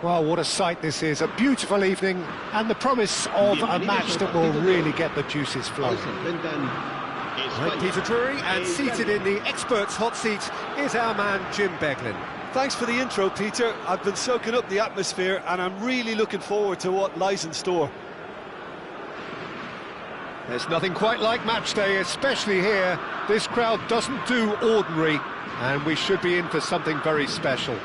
Well, what a sight this is. A beautiful evening and the promise of a match that will really get the juices flowing. Right, Peter Drury, and seated in the experts' hot seat is our man Jim Beglin. Thanks for the intro, Peter. I've been soaking up the atmosphere and I'm really looking forward to what lies in store. There's nothing quite like match day, especially here. This crowd doesn't do ordinary, and we should be in for something very special.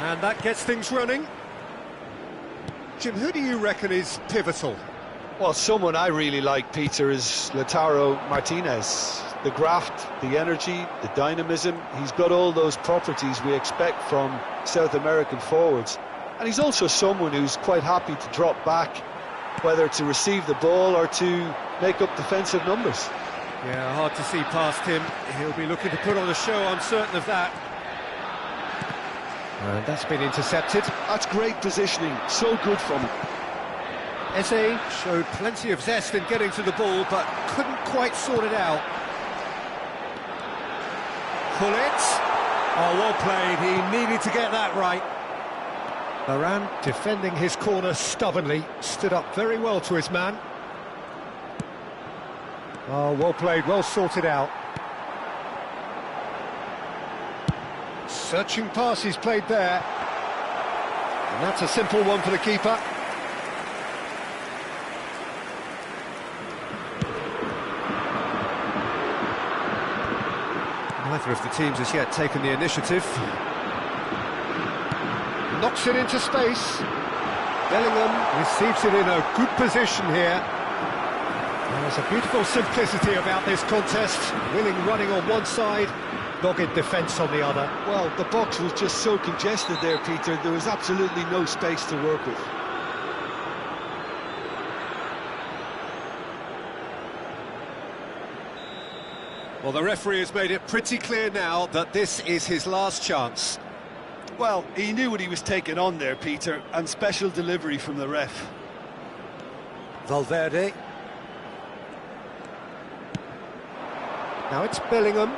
And that gets things running. Jim, who do you reckon is pivotal? Well, someone I really like, Peter, is Lautaro Martinez. The graft, the energy, the dynamism, he's got all those properties we expect from South American forwards. And he's also someone who's quite happy to drop back, whether to receive the ball or to make up defensive numbers. Yeah, hard to see past him. He'll be looking to put on a show, I'm certain of that. And that's been intercepted. That's great positioning, so good from him. Eze showed plenty of zest in getting to the ball, but couldn't quite sort it out. Pullet. Oh, well played. He needed to get that right. Varane, defending his corner stubbornly, stood up very well to his man. Oh, well played, well sorted out. Searching pass he's played there. And that's a simple one for the keeper. Neither of the teams has yet taken the initiative. Knocks it into space. Bellingham receives it in a good position here. There's a beautiful simplicity about this contest. Willing running on one side, dogged defence on the other. Well, the box was just so congested there, Peter. There was absolutely no space to work with. Well, the referee has made it pretty clear now that this is his last chance. Well, he knew what he was taking on there, Peter, and special delivery from the ref. Valverde. Now it's Bellingham.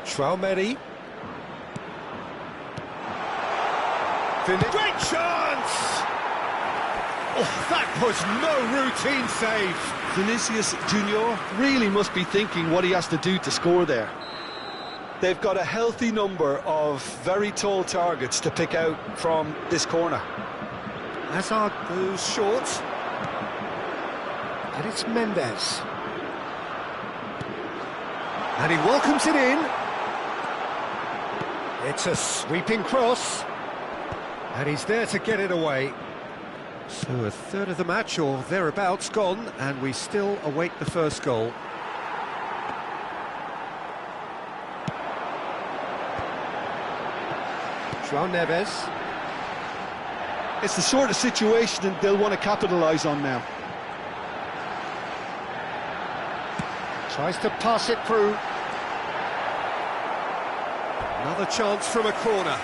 Traumeri. Great chance! Oh, that was no routine save. Vinicius Junior really must be thinking what he has to do to score there. They've got a healthy number of very tall targets to pick out from this corner. Hazard goes short. And it's Mendes. And he welcomes it in. It's a sweeping cross. And he's there to get it away. So a third of the match, or thereabouts, gone, and we still await the first goal. João Neves. It's the sort of situation that they'll want to capitalise on now. Tries to pass it through. Another chance from a corner.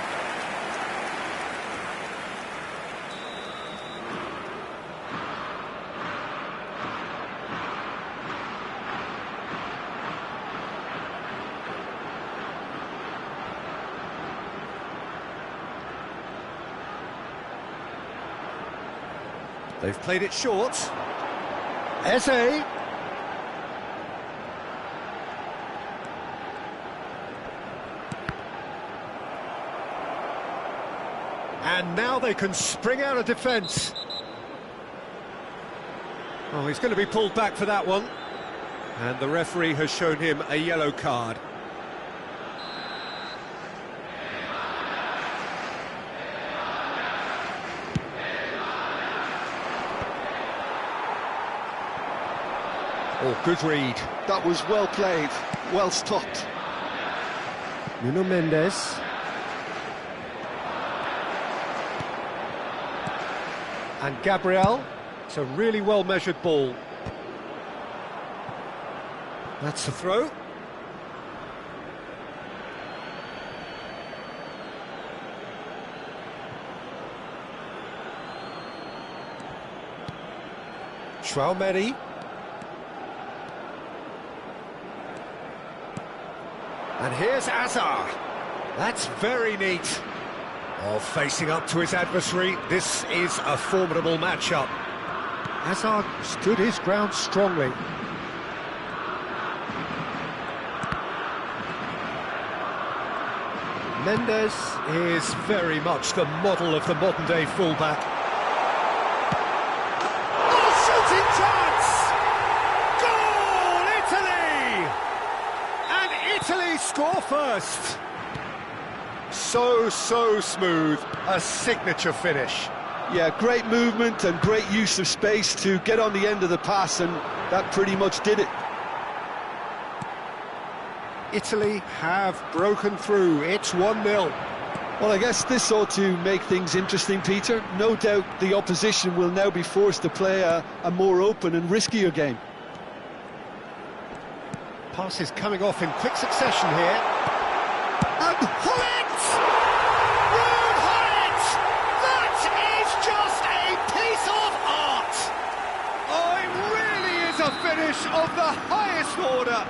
They've played it short. Eze. And now they can spring out of defence. Oh, he's going to be pulled back for that one. And the referee has shown him a yellow card. Oh, good read. That was well played, well stopped. Nuno Mendes. And Gabriel. It's a really well-measured ball. That's a throw. Tchouaméni. And here's Azar. That's very neat. Oh, facing up to his adversary, this is a formidable matchup. Hazard stood his ground strongly. Mendes is very much the model of the modern-day fullback. Oh, shooting chance! Goal, Italy! And Italy score first. So smooth, a signature finish. Yeah, great movement and great use of space to get on the end of the pass, and that pretty much did it. Italy have broken through. It's 1-0. Well, I guess this ought to make things interesting, Peter. No doubt the opposition will now be forced to play a more open and riskier game. Passes coming off in quick succession here. And Hullet! Ruud Hullet! That is just a piece of art! Oh, it really is a finish of the highest order!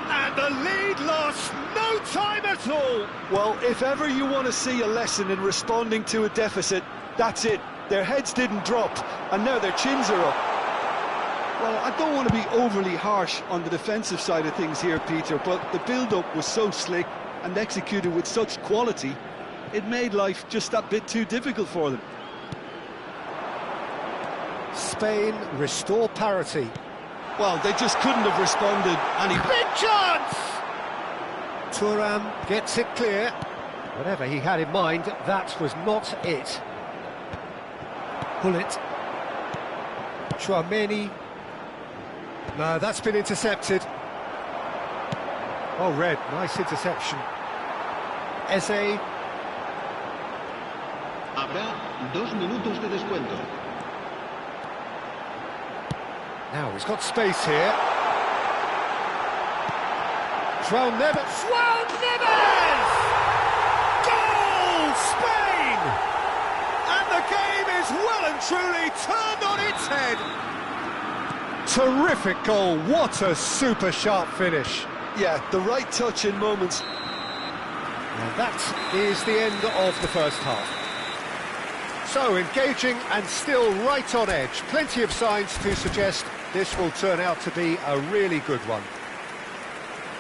And the lead lost no time at all. Well, if ever you want to see a lesson in responding to a deficit, that's it. Their heads didn't drop, and now their chins are up. Well, I don't want to be overly harsh on the defensive side of things here, Peter, but the build-up was so slick and executed with such quality, it made life just that bit too difficult for them. Spain restore parity. Well, they just couldn't have responded any... Big chance! Thuram gets it clear. Whatever he had in mind, that was not it. Hullet. Tchouaméni. No, that's been intercepted. Oh, Red, nice interception. Eze. Habrá 2 minutos de descuento. Now he's got space here. João Neves! Goal, Spain! And the game is well and truly turned on its head. Terrific goal, what a super sharp finish. Yeah, the right touch in moments. Now that is the end of the first half. So engaging and still right on edge. Plenty of signs to suggest this will turn out to be a really good one.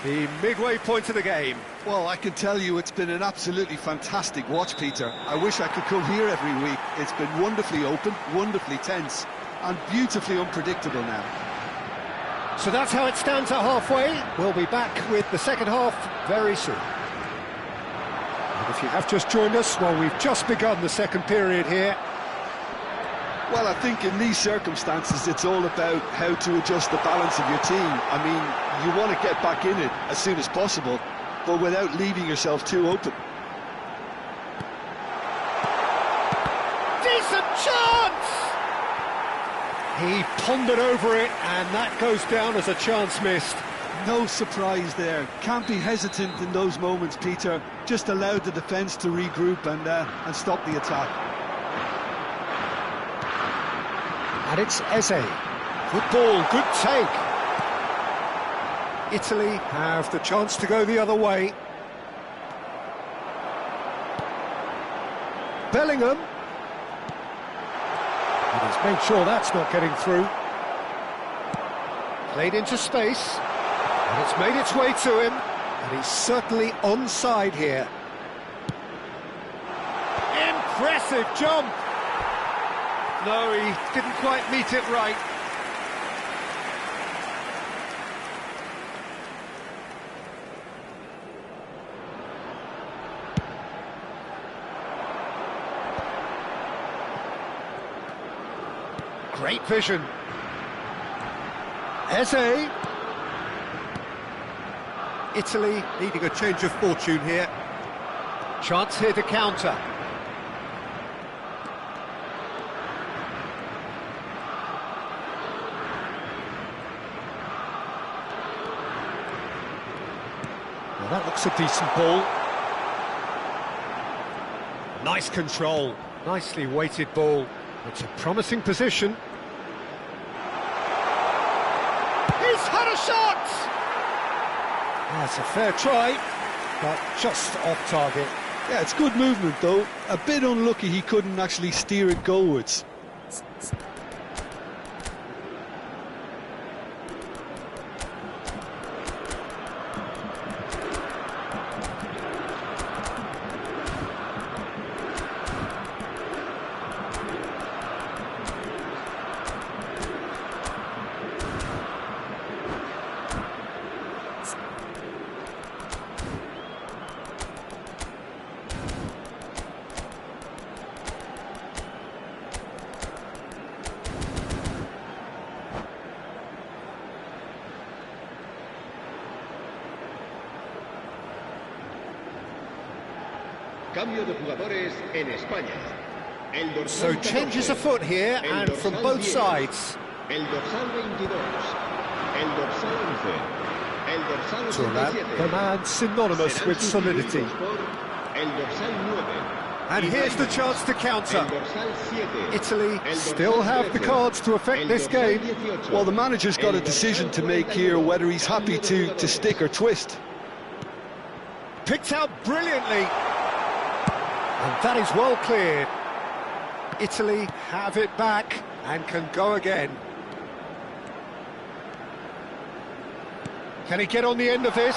The midway point of the game. Well, I can tell you it's been an absolutely fantastic watch, Peter. I wish I could come here every week. It's been wonderfully open, wonderfully tense, and beautifully unpredictable now. So that's how it stands at halfway. We'll be back with the second half very soon. And if you have just joined us, well, we've just begun the second period here. Well, I think in these circumstances, it's all about how to adjust the balance of your team. I mean, you want to get back in it as soon as possible, but without leaving yourself too open. Decent chance! He pondered over it, and that goes down as a chance missed. No surprise there. Can't be hesitant in those moments, Peter. Just allow the defence to regroup and stop the attack. And it's Eze. Good ball, good take. Italy have the chance to go the other way. Bellingham. And he's made sure that's not getting through. Played into space. And it's made its way to him. And he's certainly onside here. Impressive jump. No, he didn't quite meet it right. Great vision. Eze. Italy needing a change of fortune here. Chance here to counter. Well, that looks a decent ball. Nice control. Nicely weighted ball. It's a promising position. a shot! That's a fair try, but just off target. Yeah, it's good movement though. A bit unlucky he couldn't actually steer it goalwards. Cambio de jugadores en España. El So dorsal changes 14, afoot here, el and from dorsal both 10, sides. El dorsal 22, el dorsal 11, el dorsal Thuram, 87. the man synonymous Serán with solidity. sustituidos por el dorsal 9. And here's the chance to counter. El dorsal 7. Italy El dorsal still have the 13. cards to affect El this dorsal game. 18. Well, the manager's got a El decision to dorsal make here, 41. whether he's happy Cambio de to jugadores. stick or twist. Picked out brilliantly. And that is well cleared. Italy have it back and can go again. Can he get on the end of this?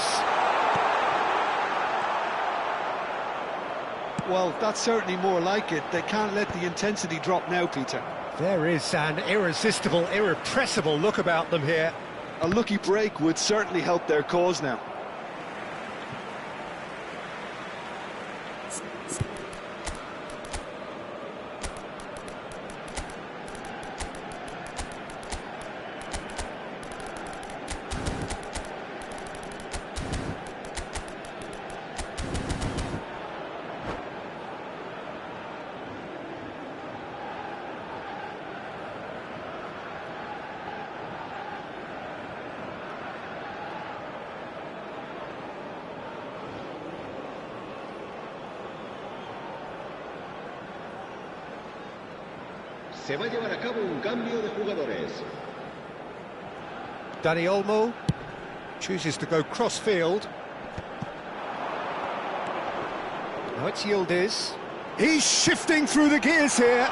Well, that's certainly more like it. They can't let the intensity drop now, Peter. There is an irresistible, irrepressible look about them here. A lucky break would certainly help their cause now. Se va a llevar a cabo un cambio de jugadores. Dani Olmo chooses to go cross-field. Now it's Yildiz. He's shifting through the gears here.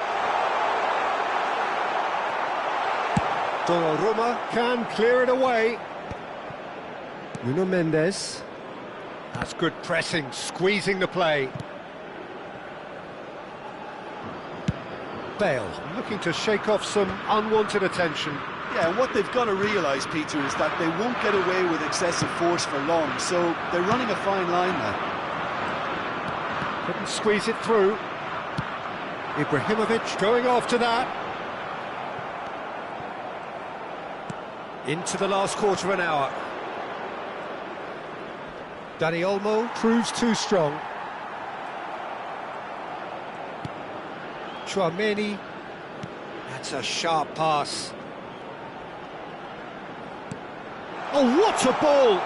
Donnarumma can clear it away. Nuno Mendes. That's good pressing, squeezing the play. Bale looking to shake off some unwanted attention. Yeah, and what they've got to realise, Peter, is that they won't get away with excessive force for long, so they're running a fine line now. Couldn't squeeze it through. Ibrahimovic going after that. Into the last quarter of an hour. Dani Olmo proves too strong. Tchouaméni. That's a sharp pass. Oh, what a ball!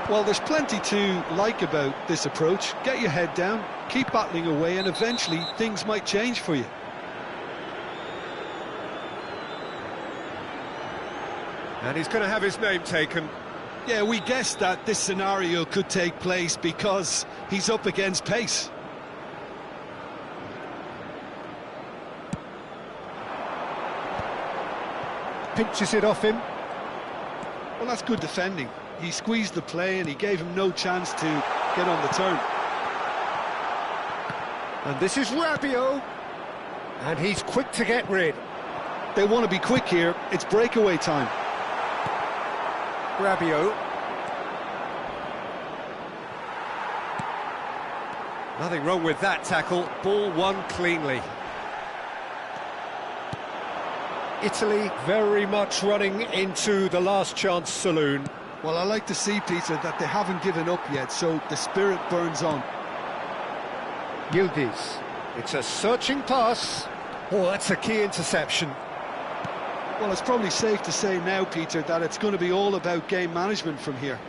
Well, there's plenty to like about this approach. Get your head down, keep battling away, and eventually things might change for you. And he's going to have his name taken. Yeah, we guessed that this scenario could take place because he's up against pace. Pinches it off him. Well, that's good defending. He squeezed the play and he gave him no chance to get on the turn. And this is Rabiot. And he's quick to get rid. They want to be quick here. It's breakaway time. Rabiot. Nothing wrong with that tackle. Ball won cleanly. Italy very much running into the last chance saloon. Well, I like to see, Peter, that they haven't given up yet, so the spirit burns on. Yildiz. It's a searching pass. Oh, that's a key interception. Well, it's probably safe to say now, Peter, that it's going to be all about game management from here.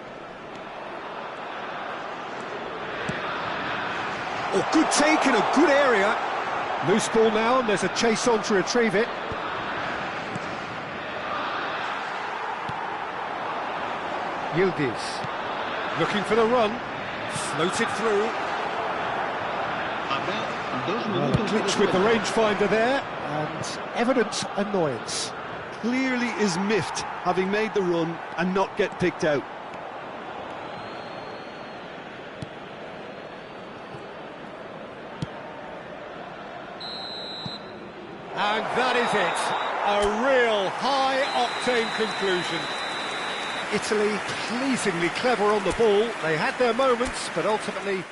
Oh, good take in a good area. Loose ball now, and there's a chase on to retrieve it. Yildiz. Looking for the run. Floated through. Habrá 2 Well, a minutos de glitch with the descuento. rangefinder there, and evident annoyance. Clearly is miffed, having made the run and not get picked out. And that is it. A real high-octane conclusion. Italy pleasingly clever on the ball. They had their moments, but ultimately...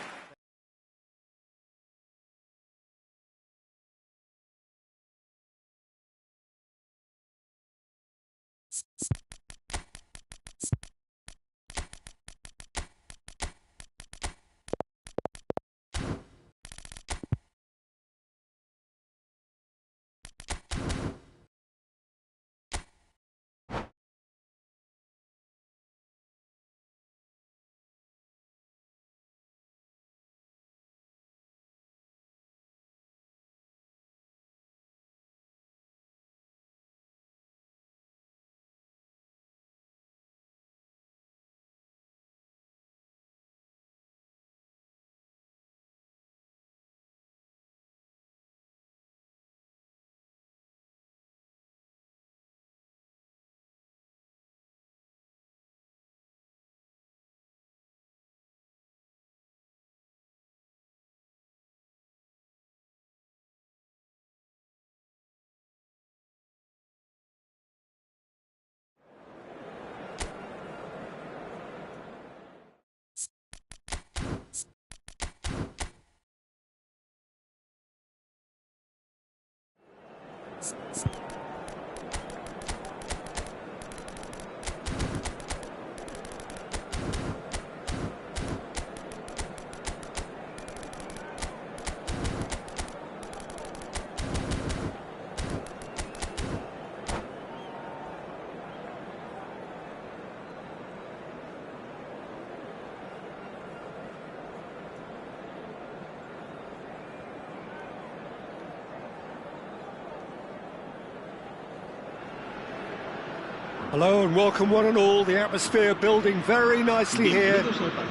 Hello and welcome one and all. The atmosphere building very nicely here.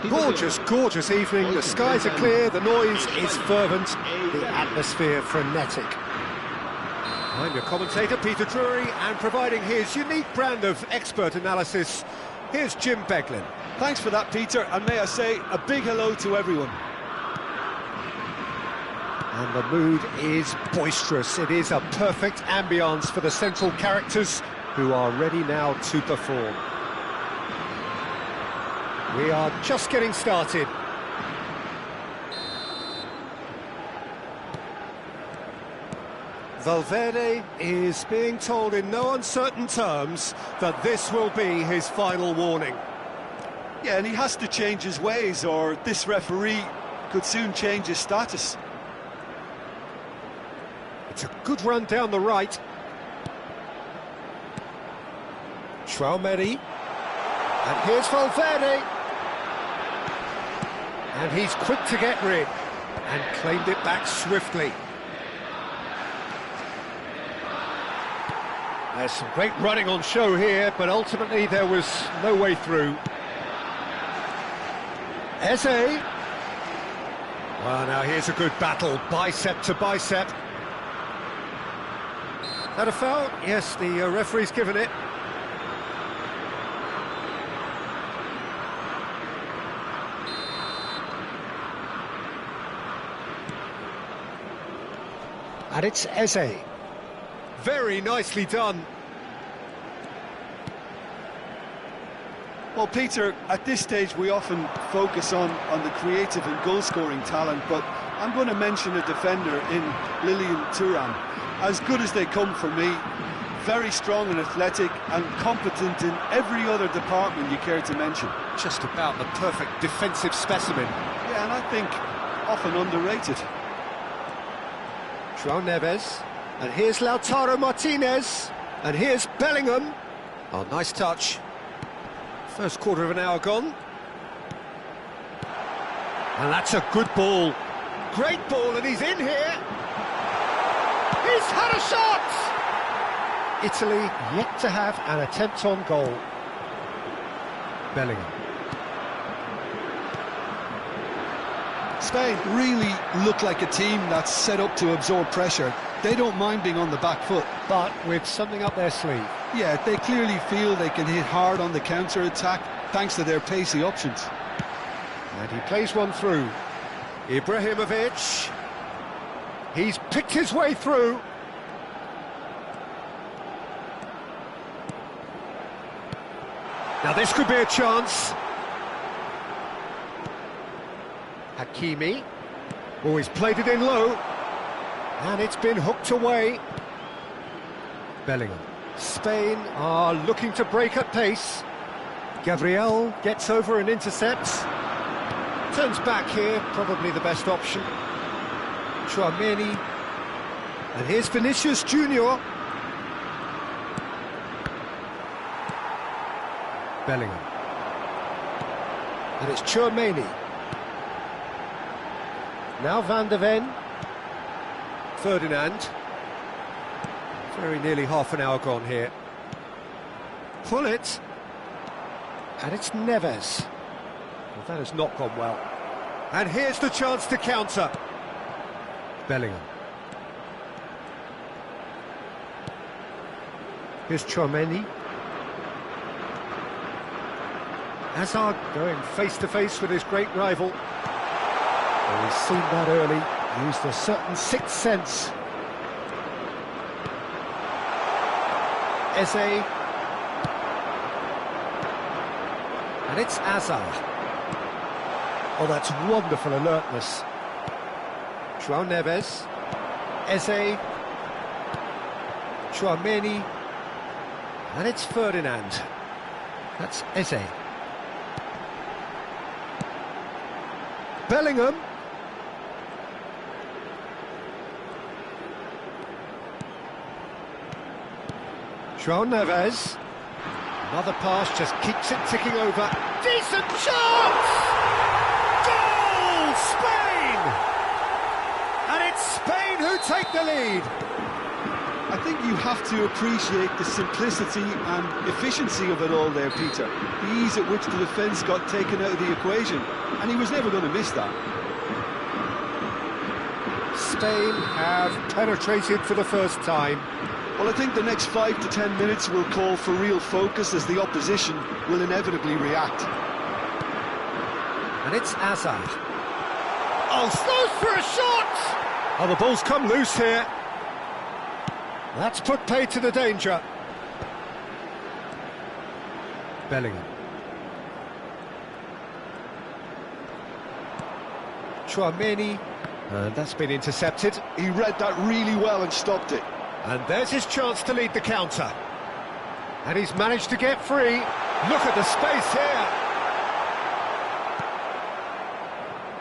Gorgeous, gorgeous evening. The skies are clear, the noise is fervent, the atmosphere frenetic. I'm your commentator, Peter Drury, and providing his unique brand of expert analysis, here's Jim Beglin. Thanks for that, Peter, and may I say a big hello to everyone. And the mood is boisterous. It is a perfect ambience for the central characters, who are ready now to perform. We are just getting started. Valverde is being told in no uncertain terms that this will be his final warning. Yeah, and he has to change his ways, or this referee could soon change his status. It's a good run down the right. Traumeri, and here's Valverde, and he's quick to get rid, and claimed it back swiftly. There's some great running on show here, but ultimately there was no way through. Eze. Well, now here's a good battle, bicep to bicep. That a foul? Yes, the referee's given it. And it's Eze. Very nicely done. Well, Peter, at this stage we often focus on the creative and goal-scoring talent, but I'm going to mention a defender in Lilian Thuram. As good as they come for me, very strong and athletic and competent in every other department you care to mention. Just about the perfect defensive specimen. Yeah, and I think often underrated. João Neves, and here's Lautaro Martinez, and here's Bellingham. Oh, nice touch. First quarter of an hour gone. And that's a good ball. Great ball, and he's in here. He's had a shot! Italy yet to have an attempt on goal. Bellingham. Spain really look like a team that's set up to absorb pressure. They don't mind being on the back foot. But with something up their sleeve. Yeah, they clearly feel they can hit hard on the counter-attack thanks to their pacey options. And he plays one through. Ibrahimovic. He's picked his way through. Now this could be a chance. Hakimi. Oh, he's played it in low. And it's been hooked away. Bellingham. Spain are looking to break at pace. Gabriel gets over and intercepts. Turns back here, probably the best option. Tchouaméni. And here's Vinicius Junior. Bellingham. And it's Tchouaméni. Now Van de Ven. Ferdinand. Very nearly half an hour gone here. Pull it. And it's Neves. Well, that has not gone well. And here's the chance to counter. Bellingham. Here's Tchouaméni. Hazard going face-to-face with his great rival. Well, he's seen that early. Used a certain sixth sense. Eze. And it's Hazard. Oh, that's wonderful alertness. João Neves. Eze. Tchouaméni. And it's Ferdinand. That's Eze. Bellingham. João Neves. Another pass, just keeps it ticking over. Decent chance! Goal! Spain! And it's Spain who take the lead. I think you have to appreciate the simplicity and efficiency of it all there, Peter. The ease at which the defence got taken out of the equation, and he was never going to miss that. Spain have penetrated for the first time. Well, I think the next 5 to 10 minutes will call for real focus as the opposition will inevitably react. And it's Hazard. Oh, slows for a shot! Oh, the ball's come loose here. That's put paid to the danger. Bellingham. Tchouaméni. And that's been intercepted. He read that really well and stopped it. And there's his chance to lead the counter. And he's managed to get free. Look at the space here.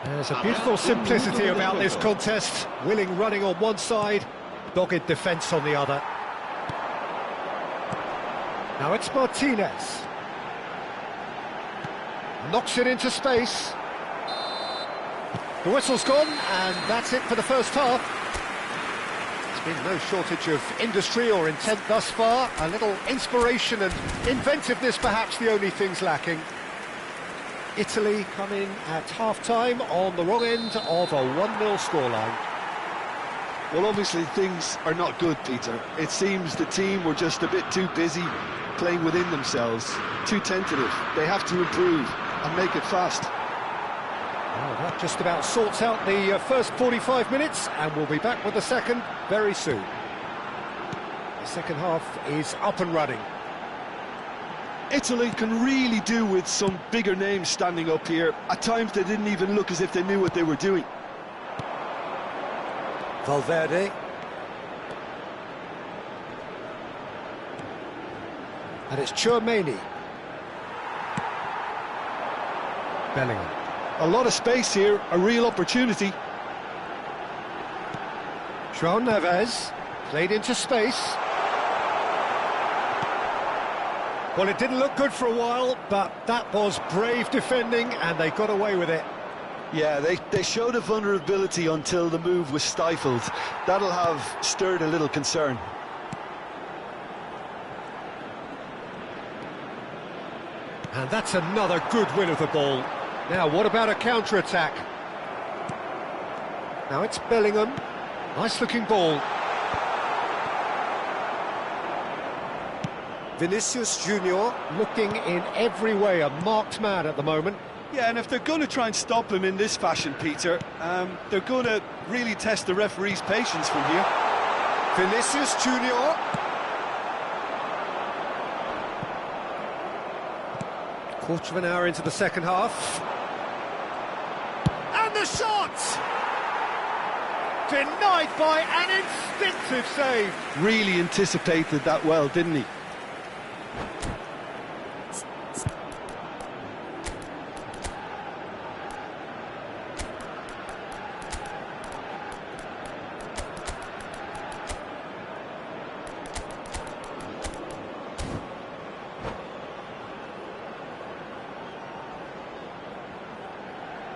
There's a beautiful simplicity about this contest. Willing running on one side, dogged defence on the other. Now it's Martinez. Knocks it into space. The whistle's gone, and that's it for the first half. There's been no shortage of industry or intent thus far. A little inspiration and inventiveness, perhaps the only things lacking. Italy come in at half-time on the wrong end of a 1-0 scoreline. Well, obviously things are not good, Peter. It seems the team were just a bit too busy playing within themselves, too tentative. They have to improve and make it fast. Well, that just about sorts out the first 45 minutes, and we'll be back with the second very soon. The second half is up and running. Italy can really do with some bigger names standing up here. At times they didn't even look as if they knew what they were doing. Valverde. And it's Tchouaméni. Bellingham. A lot of space here, a real opportunity. João Neves, played into space. Well, it didn't look good for a while, but that was brave defending, and they got away with it. Yeah, they showed a vulnerability until the move was stifled. That'll have stirred a little concern. And that's another good win of the ball. Now, what about a counter-attack? Now it's Bellingham. Nice-looking ball. Vinicius Junior looking in every way a marked man at the moment. Yeah, and if they're going to try and stop him in this fashion, Peter, they're going to really test the referee's patience from here. Vinicius Junior. Quarter of an hour into the second half. And the shot! Denied by an instinctive save. Really anticipated that well, didn't he?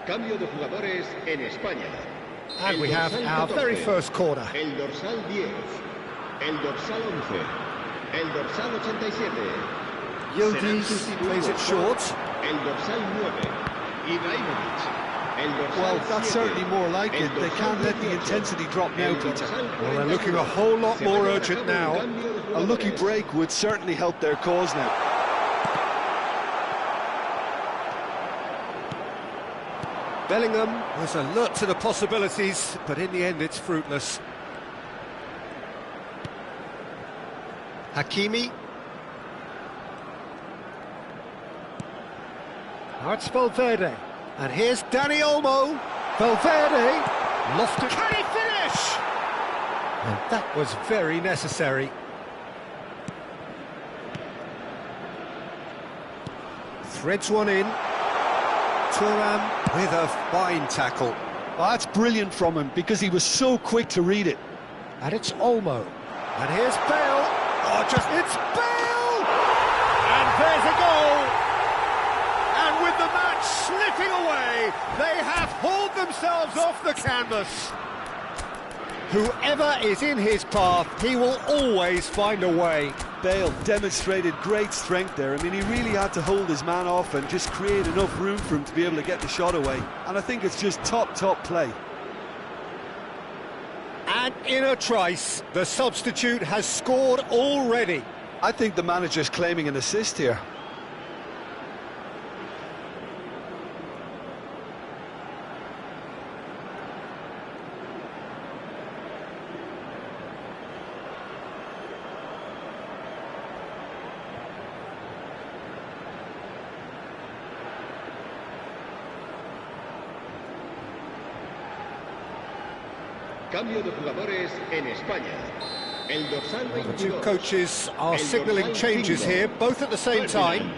Cambio de jugadores en España. And we have our very first corner. El dorsal 10, el dorsal 11, el dorsal 87. Yildiz plays it short. El dorsal 9, Ibrahimovic. El dorsal Well, that's 7, certainly more like el it. They dorsal can't let the 18, intensity drop now, el Peter. dorsal Well, they're looking a whole lot more urgent now. A lucky break would certainly help their cause now. Bellingham was alert to the possibilities, but in the end it's fruitless. Hakimi. Now it's Valverde. And here's Dani Olmo. Valverde. Lofted. Can he finish? And that was very necessary. Threads one in. Thuram with a fine tackle. Well, that's brilliant from him because he was so quick to read it. And it's Olmo. And here's Bale. Oh, it's Bale! And there's a goal! And with the match slipping away, they have hauled themselves off the canvas. Whoever is in his path, he will always find a way. Bale demonstrated great strength there. I mean, he really had to hold his man off and just create enough room for him to be able to get the shot away. And I think it's just top play. And in a trice, the substitute has scored already. I think the manager's claiming an assist here. Cambio de jugadores en España. El dorsal The 22. two coaches are El signalling dorsal changes 5, here, both at the same time.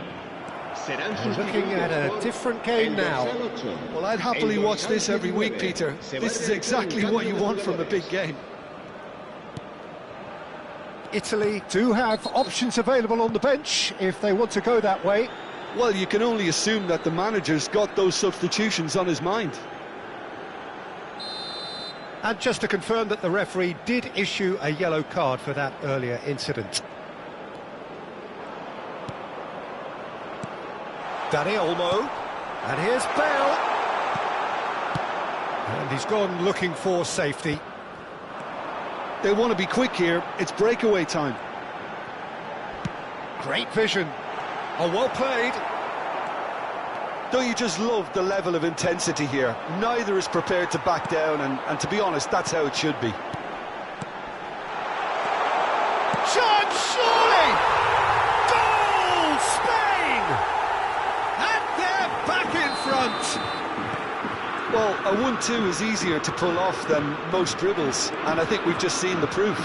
Serán And looking at a sustituidos different por game el now. dorsal 8. Well, I'd happily El watch dorsal this every week, 19. Peter. Se va This a is realizar exactly un what you cambio de want from a big jugadores. game. Italy do have options available on the bench if they want to go that way. Well, you can only assume that the manager's got those substitutions on his mind. And just to confirm that the referee did issue a yellow card for that earlier incident. Dani Olmo. And here's Bale. And he's gone looking for safety. They want to be quick here. It's breakaway time. Great vision. Oh, well played. Don't you just love the level of intensity here? Neither is prepared to back down, and to be honest, that's how it should be. John Surely! Goal! Spain! And they're back in front. Well, a 1-2 is easier to pull off than most dribbles, and I think we've just seen the proof.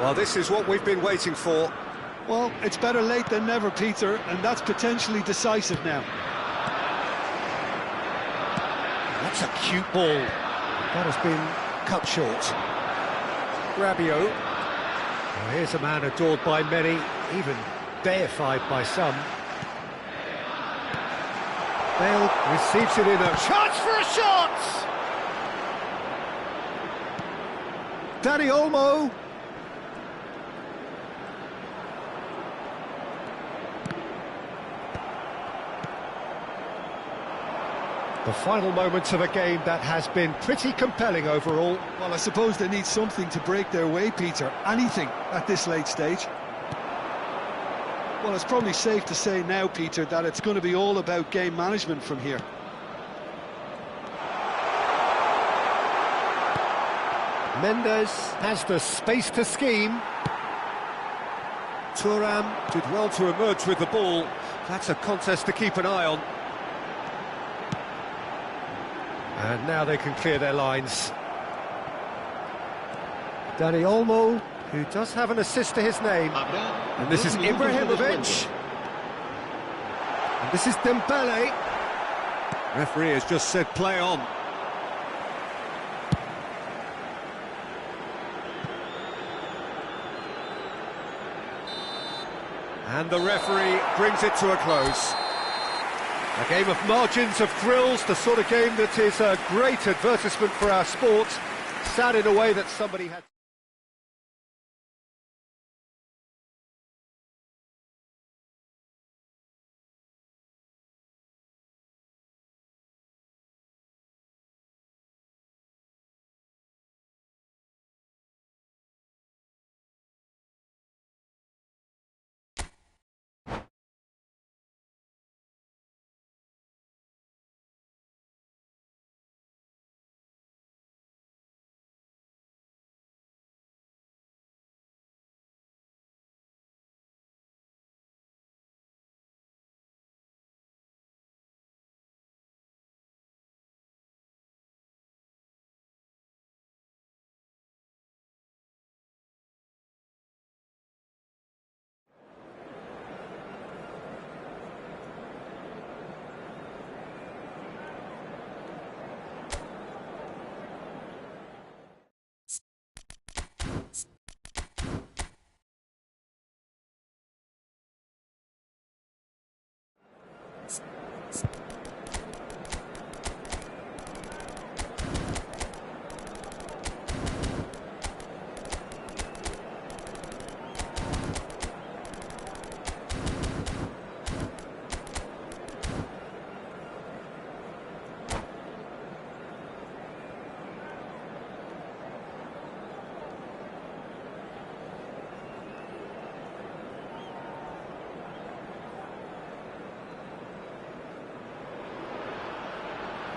Well, this is what we've been waiting for. Well, it's better late than never, Peter, and that's potentially decisive now. That's a cute ball. That has been cut short. Rabiot. Well, here's a man adored by many, even deified by some. Bale receives it in a chance for a shot! Dani Olmo. The final moments of a game that has been pretty compelling overall. Well, I suppose they need something to break their way, Peter. Anything at this late stage. Well, it's probably safe to say now, Peter, that it's going to be all about game management from here. Mendes has the space to scheme. Thuram did well to emerge with the ball. That's a contest to keep an eye on. And now they can clear their lines. Dani Olmo, who does have an assist to his name. And this is Ibrahimovic. And this is Dembele. Referee has just said play on. And the referee brings it to a close. A game of margins, of thrills, the sort of game that is a great advertisement for our sport. Sad in a way that somebody had...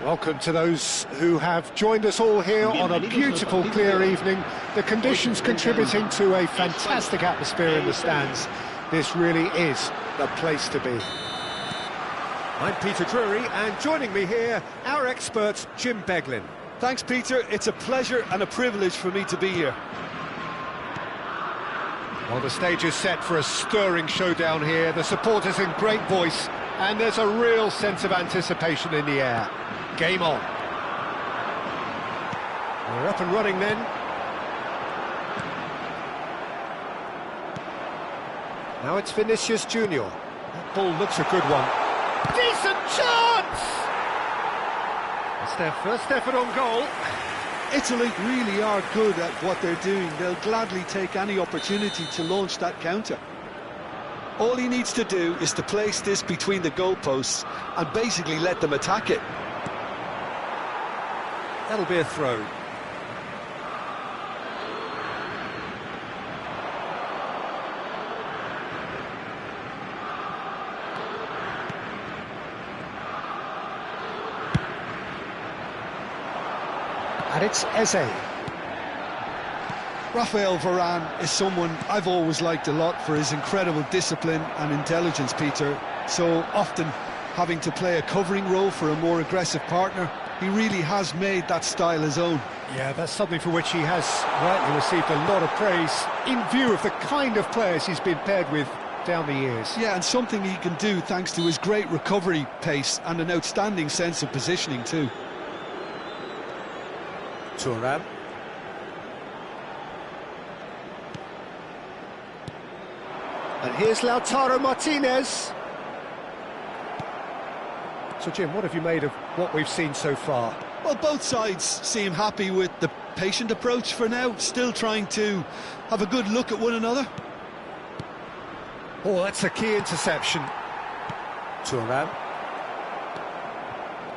Welcome to those who have joined us all here on a beautiful, clear evening. The conditions contributing to a fantastic atmosphere in the stands. This really is the place to be. I'm Peter Drury, and joining me here, our expert, Jim Beglin. Thanks, Peter. It's a pleasure and a privilege for me to be here. Well, the stage is set for a stirring showdown here. The supporters in great voice, and there's a real sense of anticipation in the air. Game on. We're up and running then. Now it's Vinicius Junior. That ball looks a good one. Decent chance! It's their first effort on goal. Italy really are good at what they're doing. They'll gladly take any opportunity to launch that counter. All he needs to do is to place this between the goalposts and basically let them attack it. That'll be a throw. And it's Eze. Rafael Varane is someone I've always liked a lot for his incredible discipline and intelligence, Peter. So often having to play a covering role for a more aggressive partner, he really has made that style his own. Yeah, that's something for which he has rightly received a lot of praise in view of the kind of players he's been paired with down the years. Yeah, and something he can do thanks to his great recovery pace and an outstanding sense of positioning too. Thuram. And here's Lautaro Martinez. So, Jim, what have you made of what we've seen so far? Well, both sides seem happy with the patient approach for now, still trying to have a good look at one another. Oh, that's a key interception. Thuram.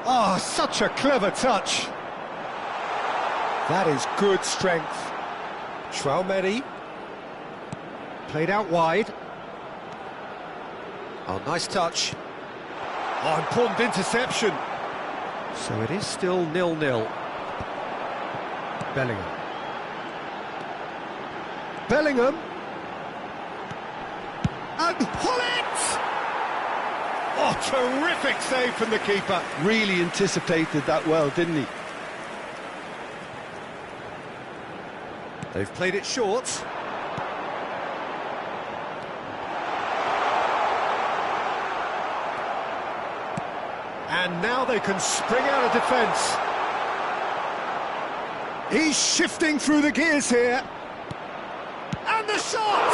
Oh, such a clever touch. That is good strength. Tchouaméni. Played out wide. Oh, nice touch. Oh, important interception. So it is still 0-0. Bellingham. Bellingham. And Gullit! Oh, terrific save from the keeper. Really anticipated that well, didn't he? They've played it short. And now they can spring out of defence. He's shifting through the gears here. And the shot!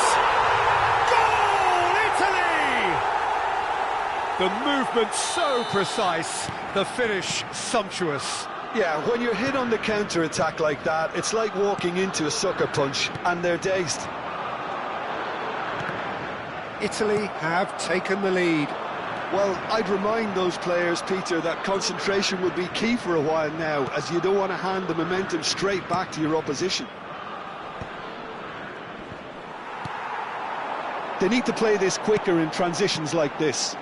Goal, Italy! The movement so precise, the finish sumptuous. Yeah, when you're hit on the counter-attack like that, it's like walking into a sucker punch, and they're dazed. Italy have taken the lead. Well, I'd remind those players, Peter, that concentration will be key for a while now, as you don't want to hand the momentum straight back to your opposition. They need to play this quicker in transitions like this.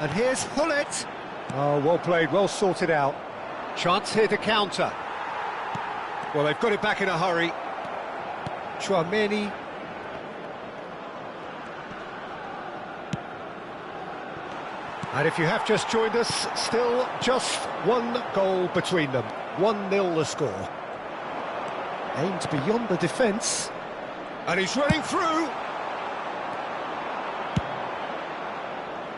And here's Gullit. Oh, well played, well sorted out. Chance here to counter. Well, they've got it back in a hurry. Tchouaméni. And if you have just joined us, still just one goal between them. 1-0 the score. Aimed beyond the defence. And he's running through.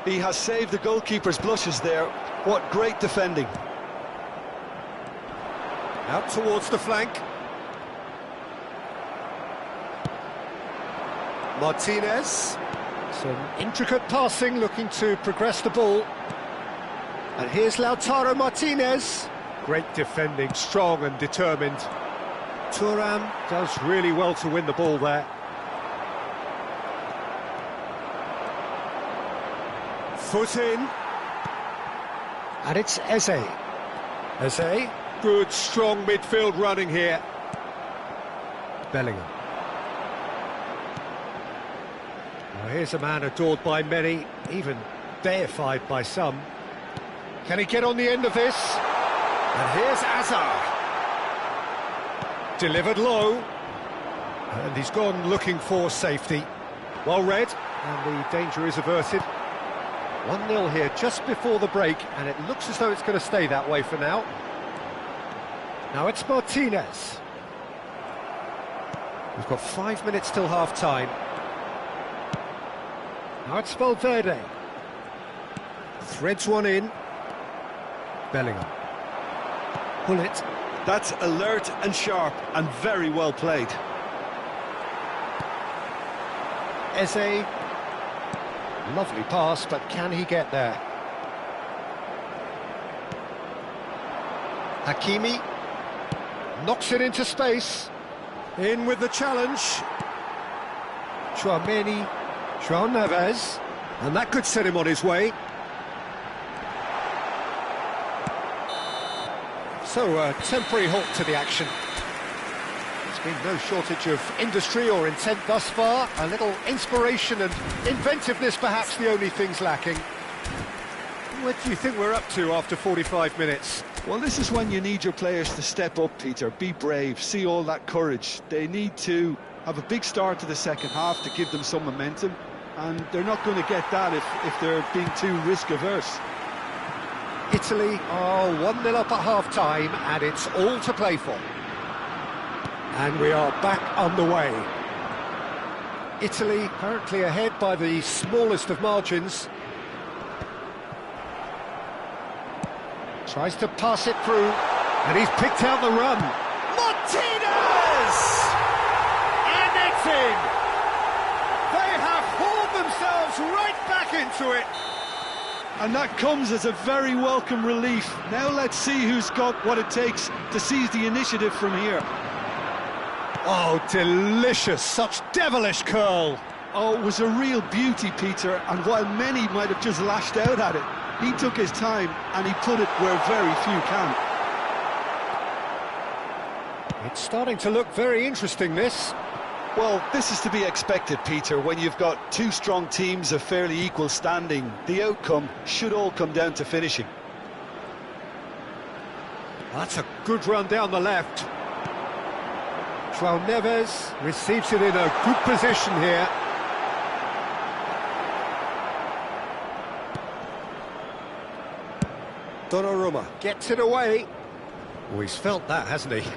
He has saved the goalkeeper's blushes there. What great defending. Out towards the flank. Martinez. Some intricate passing, looking to progress the ball. And here's Lautaro Martinez. Great defending, strong and determined. Thuram does really well to win the ball there. Foot in. And it's Eze. Eze, good, strong midfield running here. Bellingham. Well, here's a man adored by many, even deified by some. Can he get on the end of this? And here's Hazard. Delivered low. And he's gone looking for safety. Well read, and the danger is averted. 1-0 here just before the break, and it looks as though it's going to stay that way for now. Now it's Martinez. We've got 5 minutes till half-time. Now it's Valverde. Threads one in. Bellingham. Gullit. That's alert and sharp and very well played. Eze. Lovely pass, but can he get there? Hakimi. Knocks it into space. In with the challenge. Tchouaméni. João Neves. And that could set him on his way. So, a temporary halt to the action. There's been no shortage of industry or intent thus far. A little inspiration and inventiveness, perhaps the only things lacking. What do you think we're up to after 45 minutes? Well, this is when you need your players to step up, Peter. Be brave, see all that courage. They need to have a big start to the second half to give them some momentum, and they're not going to get that if they're being too risk-averse. Italy are 1-0 up at half-time, and it's all to play for. And we are back underway. Italy currently ahead by the smallest of margins. Tries to pass it through, and he's picked out the run. Martinez! And it's in! They have hauled themselves right back into it. And that comes as a very welcome relief. Now let's see who's got what it takes to seize the initiative from here. Oh, delicious, such devilish curl. Oh, it was a real beauty, Peter, and while many might have just lashed out at it, he took his time and he put it where very few can. It's starting to look very interesting, this. Well, this is to be expected, Peter, when you've got two strong teams of fairly equal standing. The outcome should all come down to finishing. That's a good run down the left. João Neves receives it in a good position here. Donnarumma gets it away. Oh, he's felt that, hasn't he?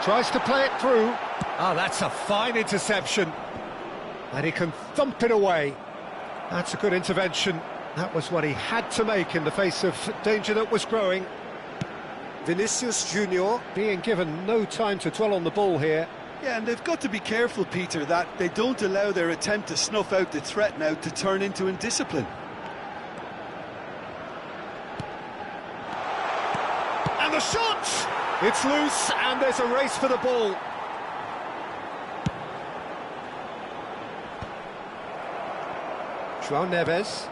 Tries to play it through. Ah, that's a fine interception. And he can thump it away. That's a good intervention. That was what he had to make in the face of danger that was growing. Vinicius Junior being given no time to dwell on the ball here. Yeah, and they've got to be careful, Peter, that they don't allow their attempt to snuff out the threat now to turn into indiscipline. And the shot! It's loose, and there's a race for the ball. João Neves.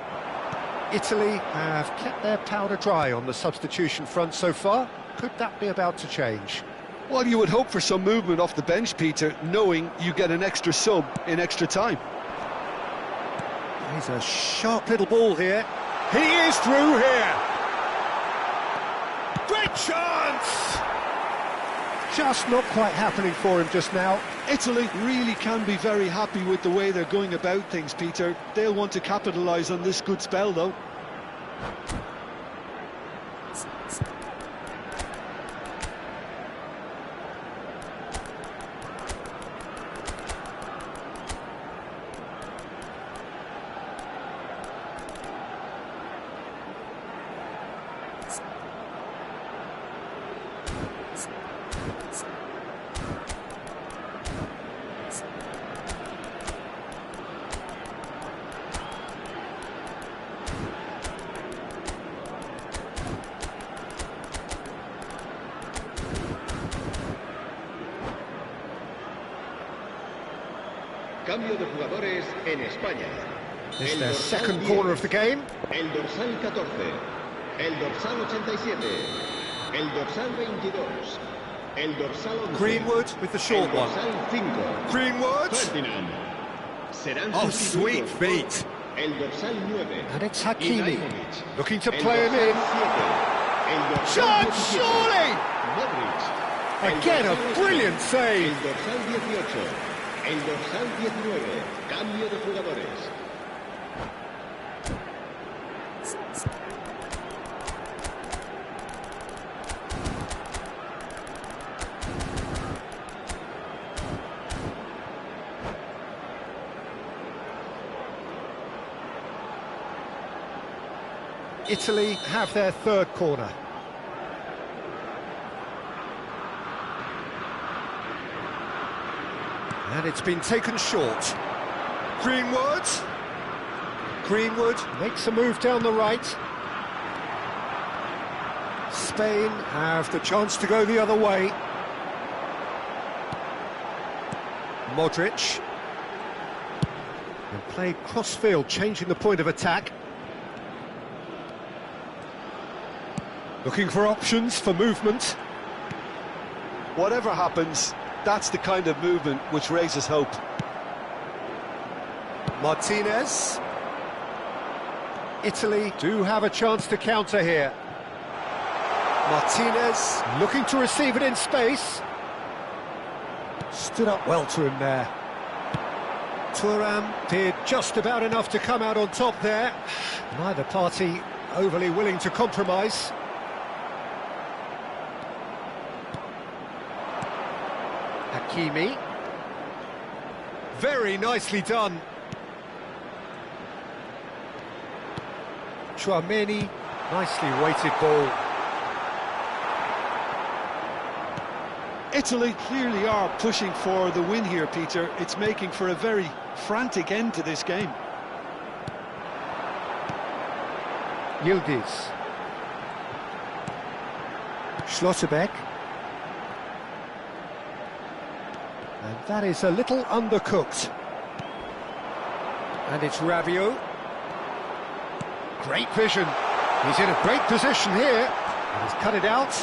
Italy have kept their powder dry on the substitution front so far. Could that be about to change? Well, you would hope for some movement off the bench, Peter, knowing you get an extra sub in extra time. He's a sharp little ball here. He is through here. Great chance! Just not quite happening for him just now. Italy really can be very happy with the way they're going about things, Peter. They'll want to capitalise on this good spell, though. Cambio de jugadores en España. This is their second corner of the game. El dorsal 14, el dorsal 87, el dorsal 22, el dorsal 11. Greenwood with the short one. El dorsal 5. Greenwood! Ferdinand. Serán Oh, sustituidos sweet por feet. El dorsal 9. And it's Hakimi, Ibrahimovic. looking to El play him dorsal in. 7. El dorsal Shot, 17. surely! Modric. El Again, a dorsal 8. brilliant save. El dorsal 18. El dorsal 19. Cambio de jugadores. Italy have their third corner. And it's been taken short. Greenwood. Greenwood makes a move down the right. Spain have the chance to go the other way. Modric. And played cross-field, changing the point of attack. Looking for options for movement. Whatever happens, that's the kind of movement which raises hope. Martinez. Italy do have a chance to counter here. Martinez looking to receive it in space. Stood up well to him there. Thuram did just about enough to come out on top there. Neither party overly willing to compromise. Hakimi. Very nicely done. Tchouaméni, nicely weighted ball. Italy clearly are pushing for the win here, Peter. It's making for a very frantic end to this game. Yildiz. Schlotterbeck. And that is a little undercooked. And it's Rabiot. Great vision. He's in a great position here. And he's cut it out.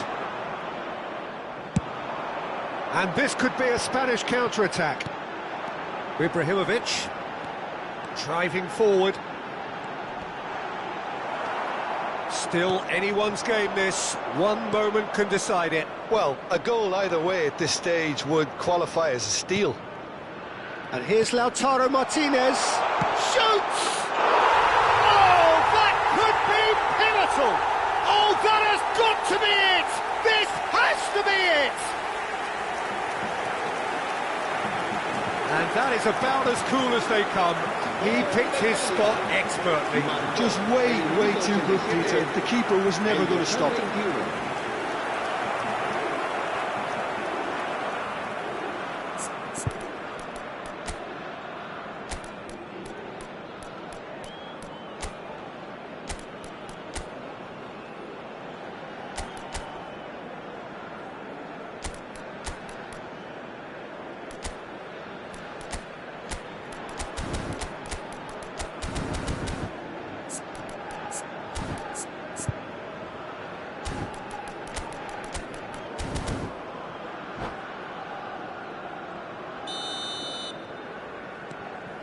And this could be a Spanish counter-attack. Ibrahimovic driving forward. Still anyone's game this. One moment can decide it. Well, a goal either way at this stage would qualify as a steal. And here's Lautaro Martinez. Shoots! Oh, that could be pivotal! Oh, that has got to be it! This has to be it! And that is about as cool as they come. He picked his spot expertly. Just way too good, Peter. The keeper was never going to stop it.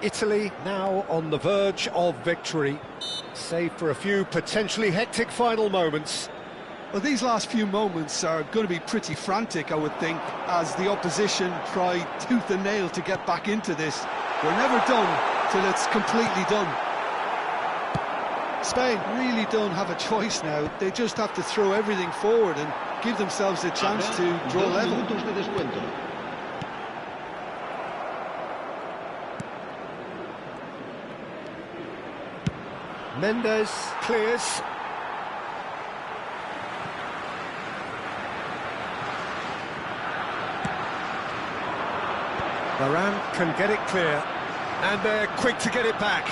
Italy now on the verge of victory, save for a few potentially hectic final moments. Well, these last few moments are going to be pretty frantic, I would think, as the opposition try tooth and nail to get back into this. We're never done till it's completely done. Spain really don't have a choice now. They just have to throw everything forward and give themselves a chance to draw level. Mendes clears. Varane can get it clear, and they're quick to get it back.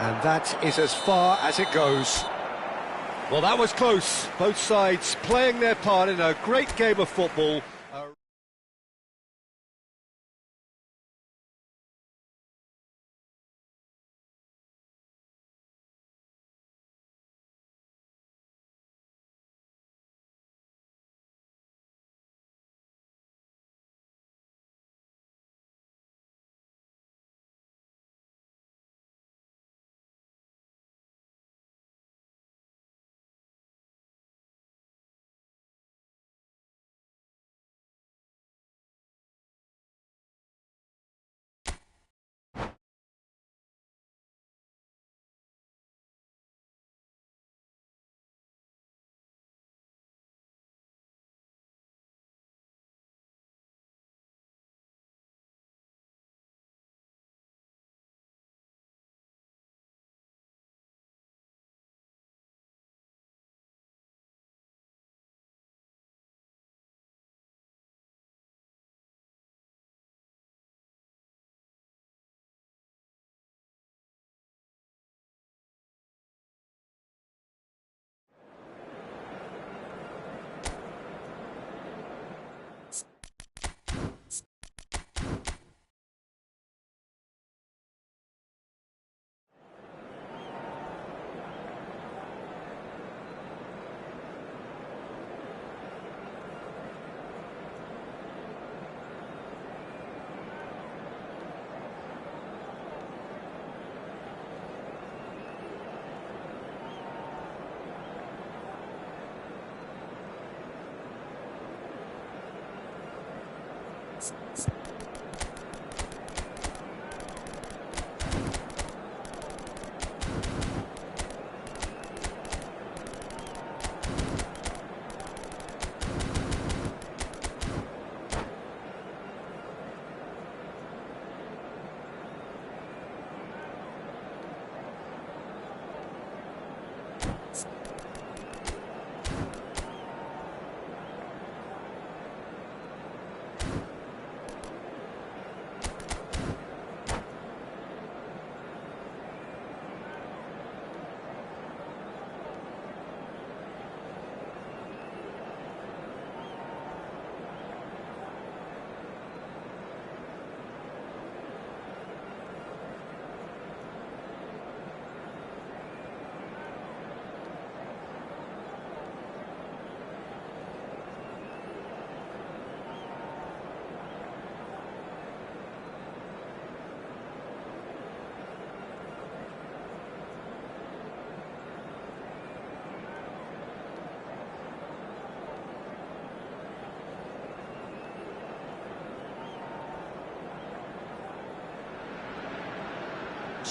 And that is as far as it goes. Well, that was close. Both sides playing their part in a great game of football.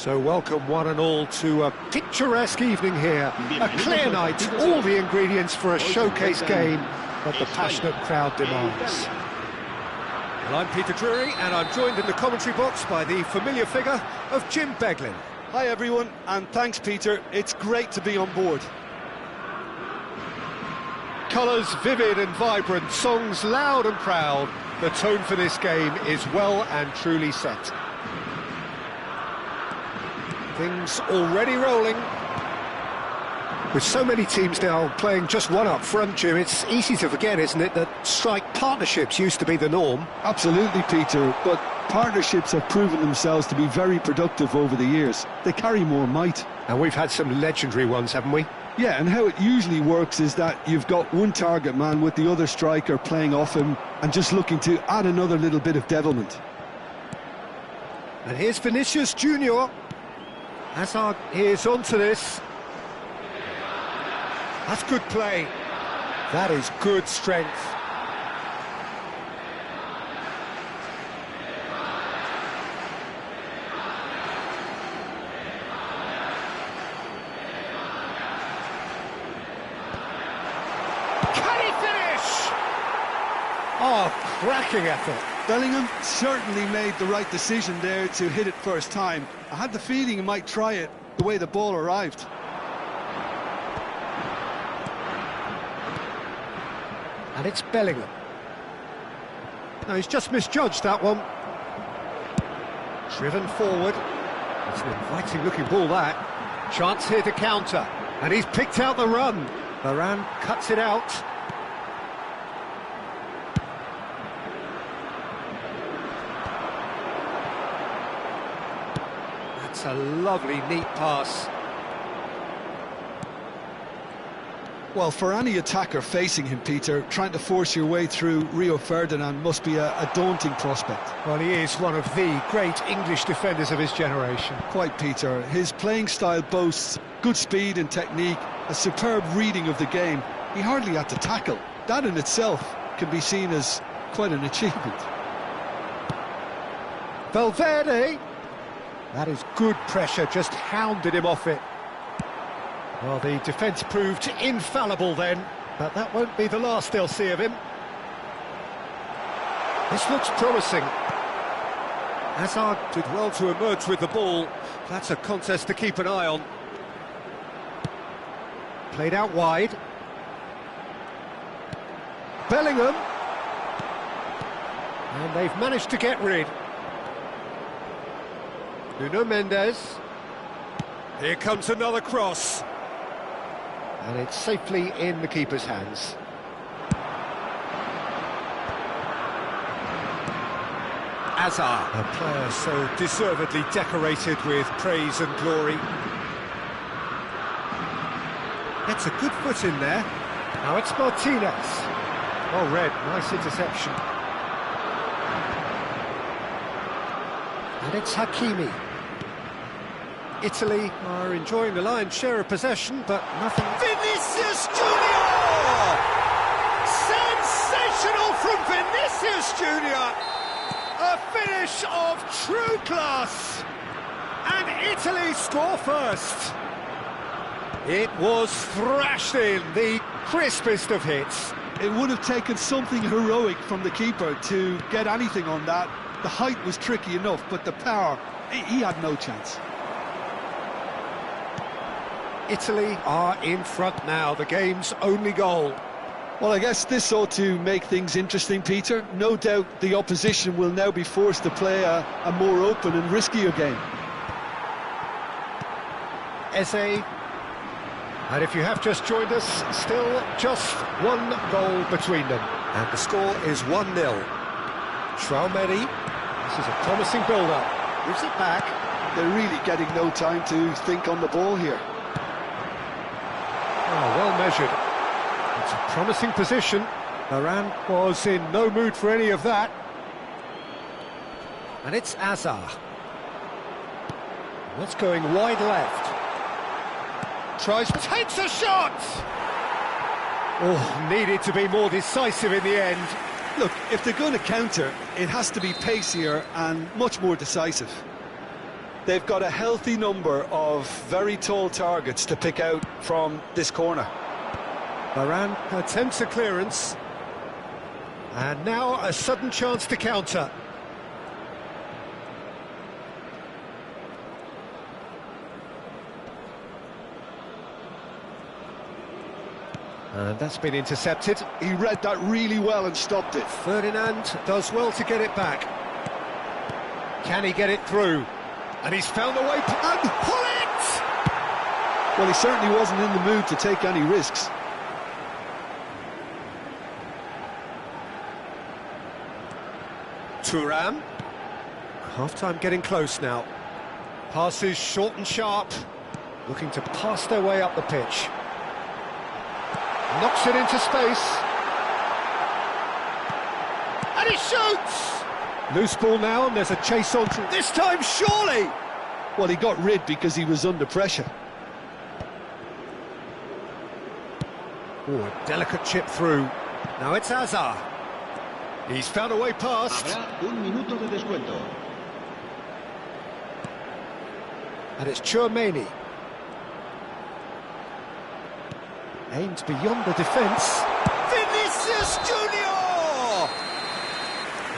So welcome one and all to a picturesque evening here. A clear night, all the ingredients for a showcase game that the passionate crowd demands. Well, I'm Peter Drury, and I'm joined in the commentary box by the familiar figure of Jim Beglin. Hi everyone, and thanks Peter, it's great to be on board. Colours vivid and vibrant, songs loud and proud. The tone for this game is well and truly set. Things already rolling. With so many teams now playing just one up front, Jim, it's easy to forget, isn't it, that strike partnerships used to be the norm? Absolutely, Peter, but partnerships have proven themselves to be very productive over the years. They carry more might. And we've had some legendary ones, haven't we? Yeah, and how it usually works is that you've got one target man with the other striker playing off him and just looking to add another little bit of devilment. And here's Vinicius Junior. Hazard is onto this. That's good play. That is good strength. Can he finish? Oh, cracking effort. Bellingham certainly made the right decision there to hit it first time. I had the feeling he might try it the way the ball arrived. And it's Bellingham. No, he's just misjudged that one. Driven forward. It's an inviting looking ball, that. Chance here to counter. And he's picked out the run. Varane cuts it out. That's a lovely, neat pass. Well, for any attacker facing him, Peter, trying to force your way through Rio Ferdinand must be a daunting prospect. Well, he is one of the great English defenders of his generation. Quite, Peter. His playing style boasts good speed and technique, a superb reading of the game. He hardly had to tackle. That in itself can be seen as quite an achievement. Valverde. That is good pressure, just hounded him off it. Well, the defence proved infallible then, but that won't be the last they'll see of him. This looks promising. Hazard did well to emerge with the ball. That's a contest to keep an eye on. Played out wide. Bellingham. And they've managed to get rid. Nuno Mendes. Here comes another cross. And it's safely in the keeper's hands. Hazard, a player so deservedly decorated with praise and glory. Gets a good foot in there. Now it's Martinez. Well read, nice interception. And it's Hakimi. Italy are enjoying the lion's share of possession, but nothing... Vinicius Junior! Sensational from Vinicius Junior! A finish of true class! And Italy score first! It was thrashed in, the crispest of hits. It would have taken something heroic from the keeper to get anything on that. The height was tricky enough, but the power, he had no chance. Italy are in front now, the game's only goal. Well, I guess this ought to make things interesting, Peter. No doubt the opposition will now be forced to play a more open and riskier game. Eze. And if you have just joined us, still just one goal between them. And the score is 1-0. Traumeri. This is a promising build-up. Gives it back. They're really getting no time to think on the ball here. Oh, well measured. It's a promising position. Varane was in no mood for any of that. And it's Hazard. That's going wide left. Takes a shot! Oh, needed to be more decisive in the end. Look, if they're going to counter, it has to be pacier and much more decisive. They've got a healthy number of very tall targets to pick out from this corner. Varane attempts a clearance. And now a sudden chance to counter. And that's been intercepted. He read that really well and stopped it. Ferdinand does well to get it back. Can he get it through? And he's found a way and pull it! Well, he certainly wasn't in the mood to take any risks. Thuram. Half-time getting close now. Passes short and sharp. Looking to pass their way up the pitch. Knocks it into space. And he shoots! Loose ball now, and there's a chase on to... This time, surely! Well, he got rid because he was under pressure. Oh, a delicate chip through. Now it's Hazard. He's found a way past. Habrá un minuto de descuento. And it's Tchouaméni. Aimed beyond the defence. Vinicius Junior!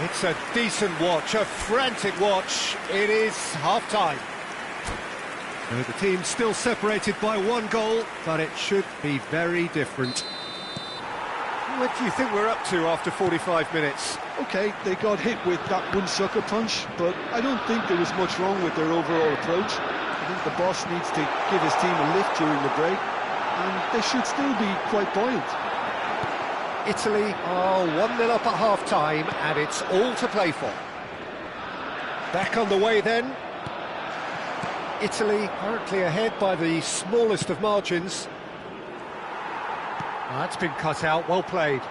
It's a decent watch, a frantic watch. It is half-time. The team's still separated by one goal, but it should be very different. What do you think we're up to after 45 minutes? OK, they got hit with that one sucker punch, but I don't think there was much wrong with their overall approach. I think the boss needs to give his team a lift during the break, and they should still be quite buoyant. Italy are 1-0 up at half-time, and it's all to play for. Back on the way then. Italy currently ahead by the smallest of margins. Oh, that's been cut out, well played.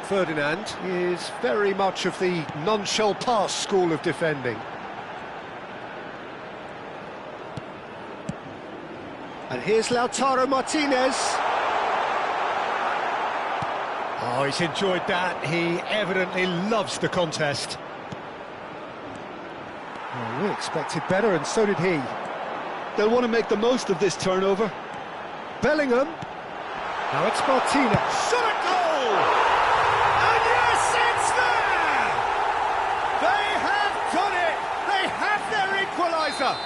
Ferdinand is very much of the non-shall-pass school of defending. And here's Lautaro Martinez. Oh, he's enjoyed that. He evidently loves the contest. Oh, we expected better, and so did he. They'll want to make the most of this turnover. Bellingham. Now it's Martinez. Shot at goal! And yes, it's there! They have done it! They have their equaliser!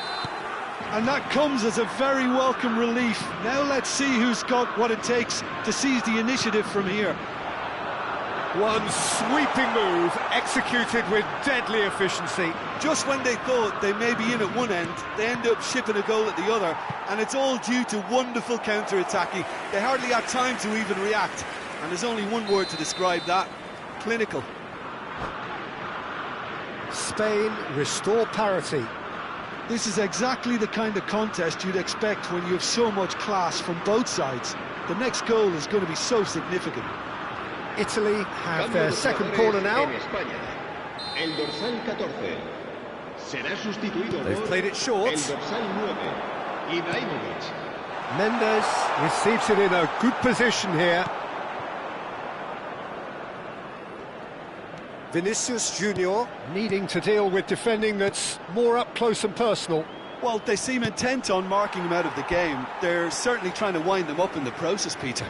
And that comes as a very welcome relief. Now let's see who's got what it takes to seize the initiative from here. One sweeping move, executed with deadly efficiency. Just when they thought they may be in at one end, they end up shipping a goal at the other, and it's all due to wonderful counter-attacking. They hardly had time to even react, and there's only one word to describe that: clinical. Spain restore parity. This is exactly the kind of contest you'd expect when you have so much class from both sides. The next goal is going to be so significant. Italy have their second corner now. En España, el dorsal 14 será sustituido They've por played it short. el dorsal 9, Ibrahimovic. Mendes receives it in a good position here. Vinicius Junior needing to deal with defending that's more up close and personal. Well, they seem intent on marking him out of the game. They're certainly trying to wind them up in the process, Peter.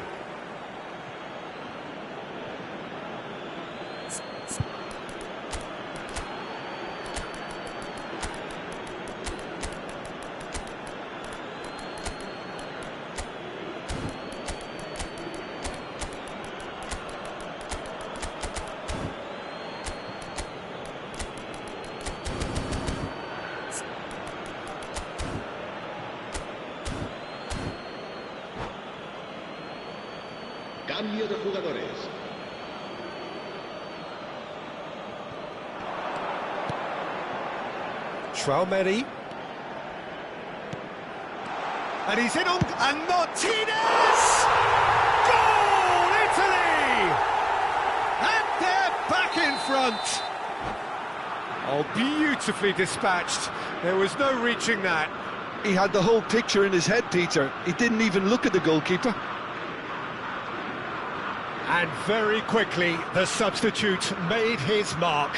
Cambio de jugadores. Tchouaméni. And he's in on... And Martinez! Goal, Italy! And they're back in front. Oh, beautifully dispatched. There was no reaching that. He had the whole picture in his head, Peter. He didn't even look at the goalkeeper. And very quickly, the substitute made his mark.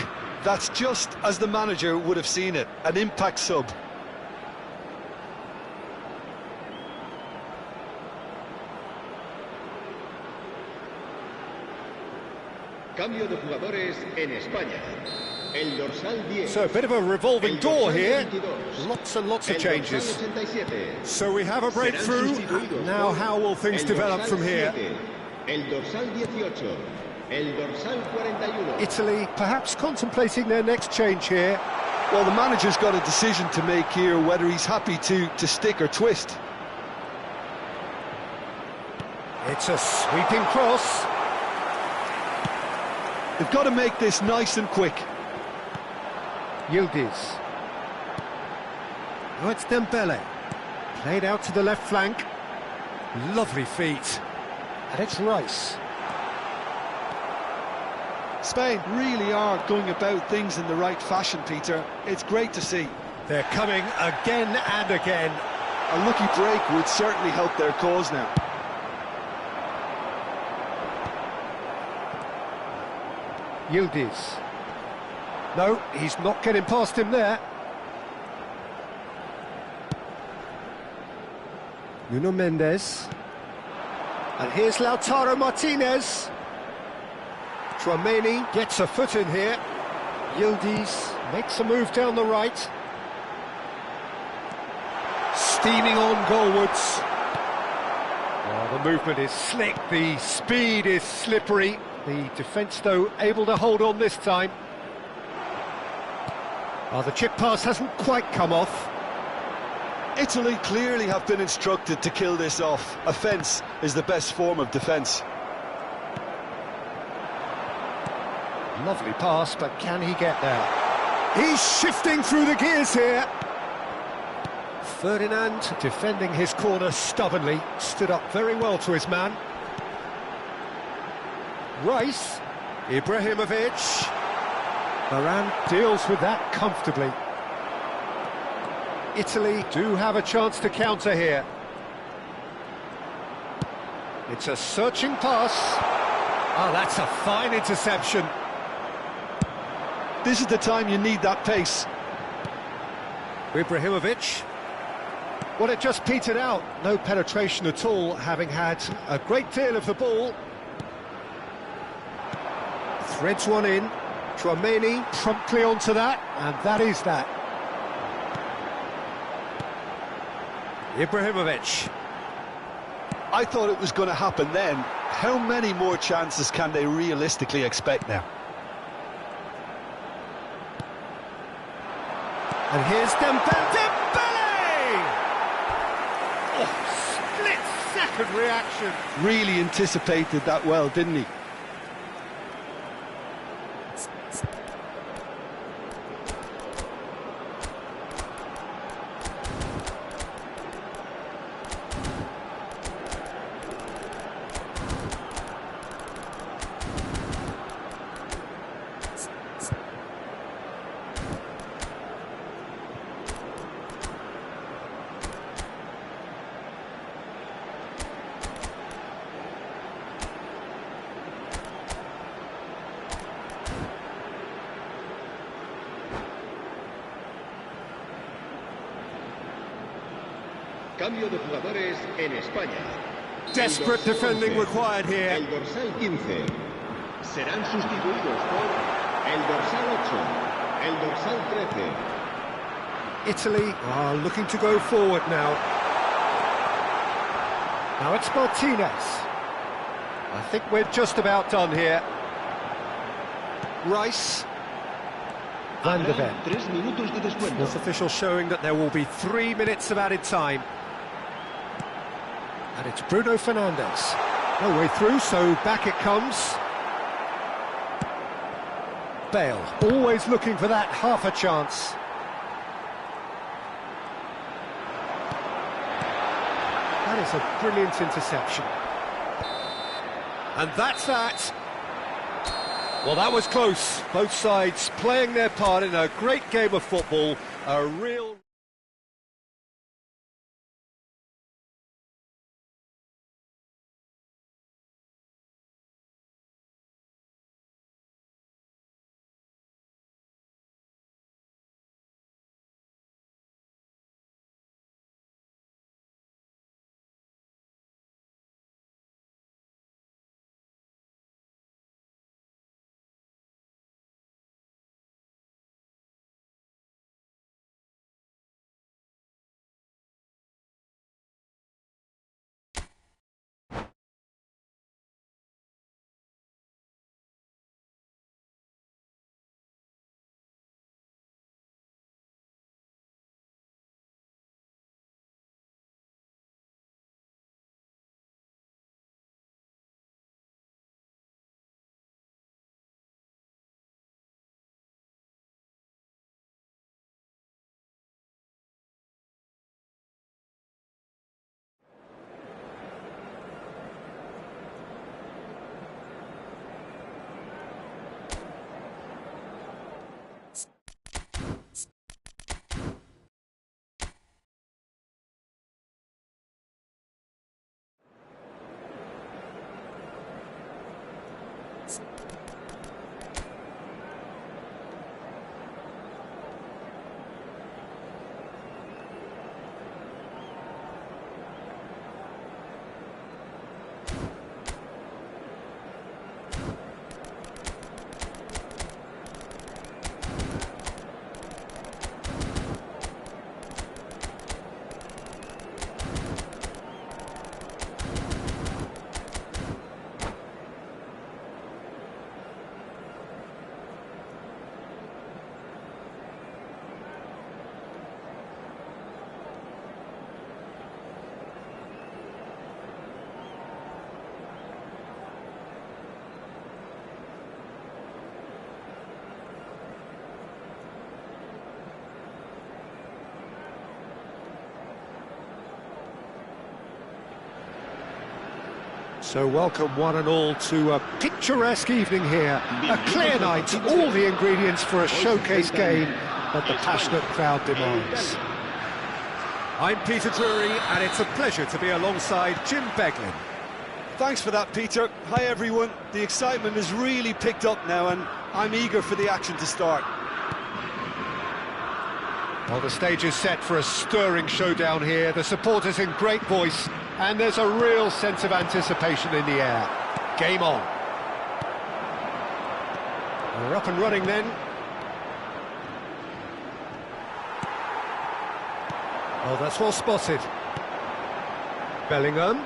That's just as the manager would have seen it, an impact sub. Cambio de jugadores en España. El dorsal 10. So a bit of a revolving door here. 22. Lots and lots of El changes. dorsal 87. So we have a breakthrough. Serán sustituidos Now por how will things el develop dorsal from here? 7, el dorsal 18. El dorsal 41. Italy perhaps contemplating their next change here. Well, the manager's got a decision to make here, whether he's happy to stick or twist. It's a sweeping cross. They've got to make this nice and quick. Yildiz. Oh, it's Dembele. Played out to the left flank. Lovely feet. And it's Rice. Spain really are going about things in the right fashion, Peter. It's great to see. They're coming again and again. A lucky break would certainly help their cause now. Yildiz. No, he's not getting past him there. Nuno Mendes. And here's Lautaro Martinez. Tchouaméni gets a foot in here. Yildiz makes a move down the right. Steaming on goalwards. Oh, the movement is slick, the speed is slippery. The defence, though, able to hold on this time. Oh, the chip pass hasn't quite come off. Italy clearly have been instructed to kill this off. Offence is the best form of defence. Lovely pass, but can he get there? He's shifting through the gears here. Ferdinand, defending his corner stubbornly, stood up very well to his man. Rice, Ibrahimovic. Varane deals with that comfortably. Italy do have a chance to counter here. It's a searching pass. Oh, that's a fine interception. This is the time you need that pace. Ibrahimovic. Well, it just petered out. No penetration at all, having had a great deal of the ball. Threads one in. Tchouaméni promptly onto that, and that is that. Ibrahimovic. I thought it was going to happen then. How many more chances can they realistically expect now? And here's Dembele. Dembele! Oh, split-second reaction. Really anticipated that well, didn't he? Cambio de jugadores en España. Desperate defending required here. El dorsal 15. Serán sustituidos por el dorsal 8. El dorsal 13. Italy are looking to go forward now. Now it's Martinez. I think we're just about done here. Rice. Van de Ven. 3 minutos de descuento. Fourth official showing that there will be 3 minutes of added time. And it's Bruno Fernandes. No way through, so back it comes. Bale, always looking for that half a chance. That is a brilliant interception. And that's that. Well, that was close. Both sides playing their part in a great game of football. A real... So welcome one and all to a picturesque evening here. A clear night, all the ingredients for a showcase game that the passionate crowd demands. I'm Peter Drury, and it's a pleasure to be alongside Jim Beglin. Thanks for that, Peter. Hi, everyone. The excitement has really picked up now, and I'm eager for the action to start. Well, the stage is set for a stirring showdown here. The supporters in great voice, and there's a real sense of anticipation in the air. Game on. We're up and running then. Oh, that's well spotted. Bellingham.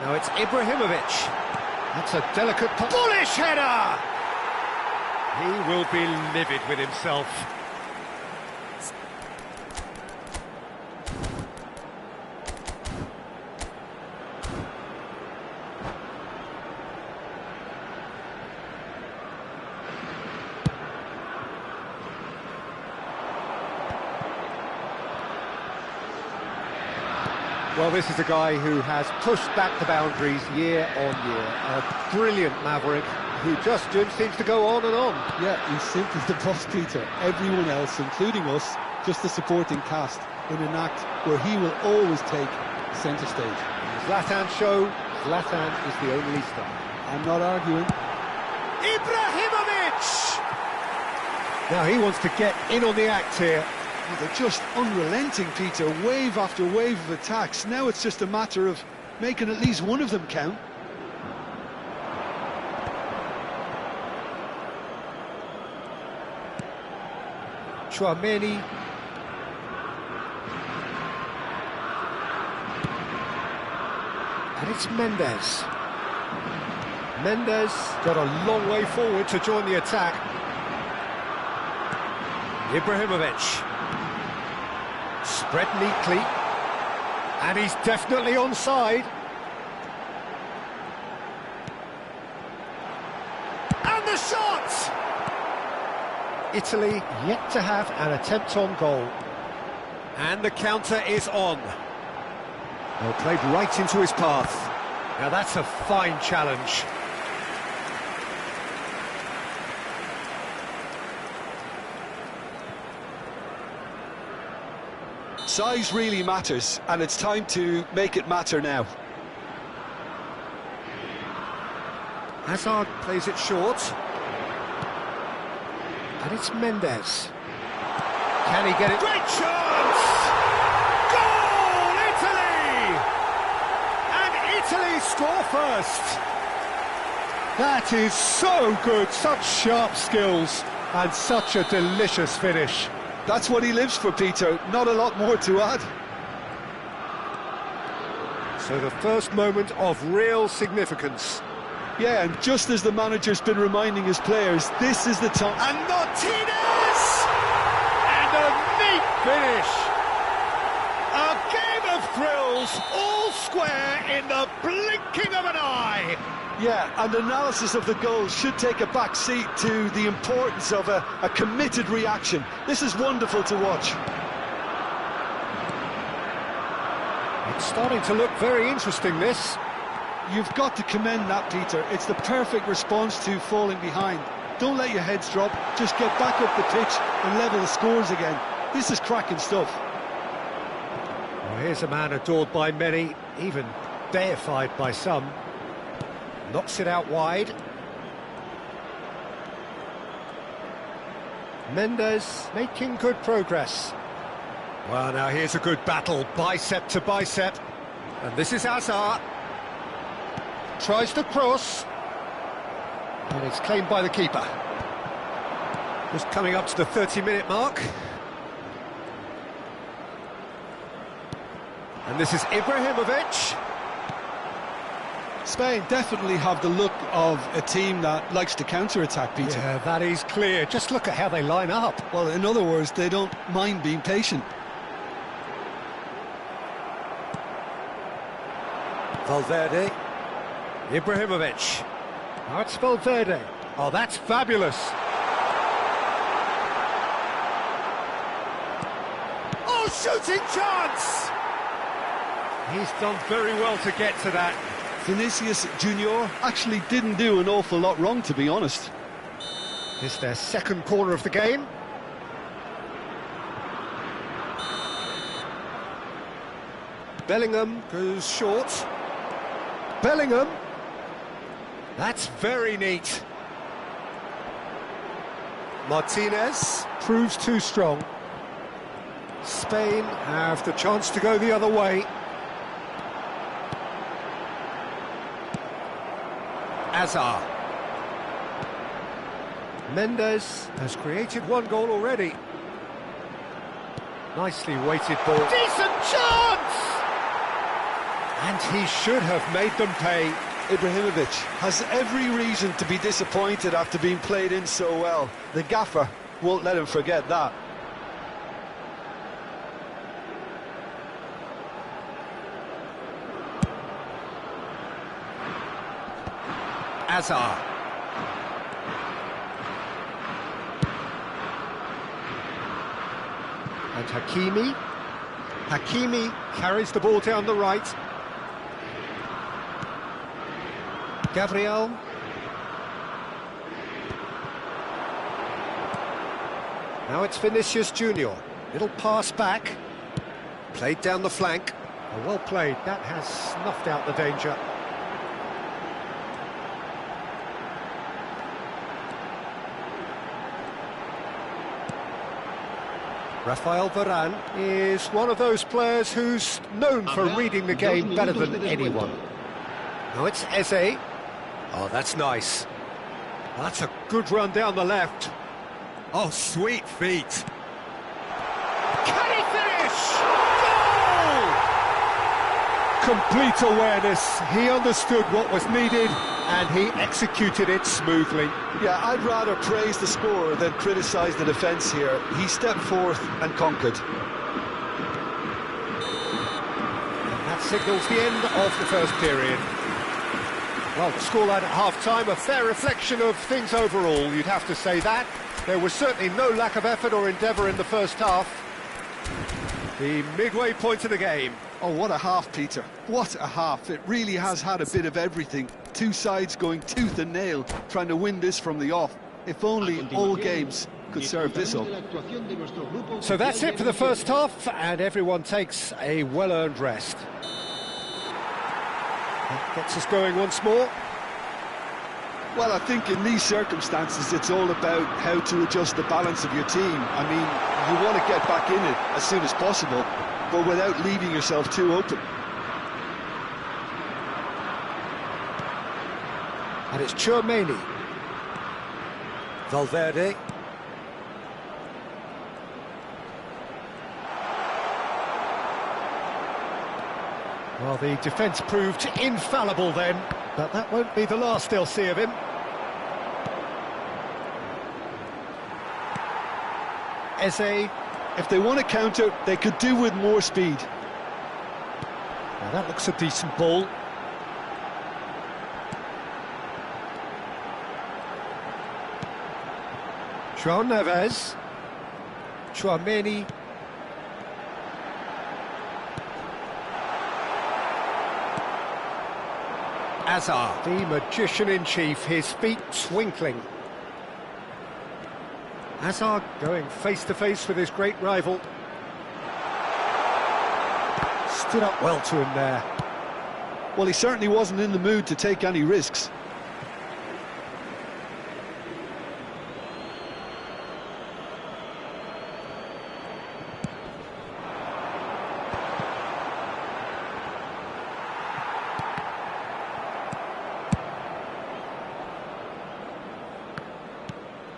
Now it's Ibrahimovic. That's a delicate... bullish header! He will be livid with himself. Well, this is a guy who has pushed back the boundaries year on year. A brilliant maverick who just seems to go on and on. Yeah, he's simply the boss, Peter. Everyone else, including us, just a supporting cast in an act where he will always take centre stage. Zlatan show, Zlatan is the only star. I'm not arguing. Ibrahimovic! Now he wants to get in on the act here. Oh, they're just unrelenting, Peter. Wave after wave of attacks. Now it's just a matter of making at least one of them count. Tchouameni. And it's Mendes. Mendes got a long way forward to join the attack. Ibrahimovic. Spread neatly. And he's definitely onside. And the shot! Italy yet to have an attempt on goal. And the counter is on. Well, played right into his path. Now that's a fine challenge. Size really matters, and it's time to make it matter now. Hazard plays it short. And it's Mendes. Can he get it? Great chance! Goal, Italy! And Italy score first. That is so good, such sharp skills, and such a delicious finish. That's what he lives for, Peter. Not a lot more to add. So the first moment of real significance. Yeah, and just as the manager's been reminding his players, this is the time. And Martinez! And a neat finish! A game of thrills, all square in the blinking of an eye! Yeah, and analysis of the goal should take a back seat to the importance of a committed reaction. This is wonderful to watch. It's starting to look very interesting, this. You've got to commend that, Peter. It's the perfect response to falling behind. Don't let your heads drop, just get back up the pitch and level the scores again. This is cracking stuff. Well, here's a man adored by many, even deified by some. Knocks it out wide. Mendes making good progress. Well, now here's a good battle, bicep to bicep. And this is Hazard. Tries to cross. And it's claimed by the keeper. Just coming up to the 30-minute mark. And this is Ibrahimovic. Spain definitely have the look of a team that likes to counter-attack, Peter. Yeah, that is clear. Just look at how they line up. Well, in other words, they don't mind being patient. Valverde. Ibrahimovic. Now it's Valverde. Oh, that's fabulous. shooting chance! He's done very well to get to that. Vinicius Junior actually didn't do an awful lot wrong, to be honest. It's their second corner of the game. Bellingham goes short. Bellingham. That's very neat. Martinez proves too strong. Spain have the chance to go the other way. Azar. Mendes has created one goal already. Nicely weighted ball. Decent chance! And he should have made them pay. Ibrahimovic has every reason to be disappointed after being played in so well. The gaffer won't let him forget that. Azar. And Hakimi. Hakimi carries the ball down the right. Gabriel. Now it's Vinicius Junior. Little pass back. Played down the flank. Oh, well played. That has snuffed out the danger. Rafael Varane is one of those players who's known for reading the game better than anyone. Now it's Eze. Oh, that's nice. That's a good run down the left. Oh, sweet feet. Can he finish? Goal! Complete awareness. He understood what was needed and he executed it smoothly. Yeah, I'd rather praise the scorer than criticise the defence here. He stepped forth and conquered. And that signals the end of the first period. Well, the scoreline at half-time, a fair reflection of things overall, you'd have to say that. There was certainly no lack of effort or endeavour in the first half. The midway point of the game. Oh, what a half, Peter. What a half. It really has had a bit of everything. Two sides going tooth and nail, trying to win this from the off. If only all games could serve this up. So that's it for the first half, and everyone takes a well-earned rest. That gets us going once more. Well, I think in these circumstances, it's all about how to adjust the balance of your team. I mean, you want to get back in it as soon as possible, but without leaving yourself too open. And it's Tchouaméni. Valverde. Well, the defence proved infallible then, but that won't be the last they'll see of him. Eze. If they want to counter, they could do with more speed. Now that looks a decent ball. João Neves. Tchouaméni. Azar, the magician-in-chief, his feet twinkling. Azar going face-to-face with his great rival. Stood up well to him there. Well, he certainly wasn't in the mood to take any risks.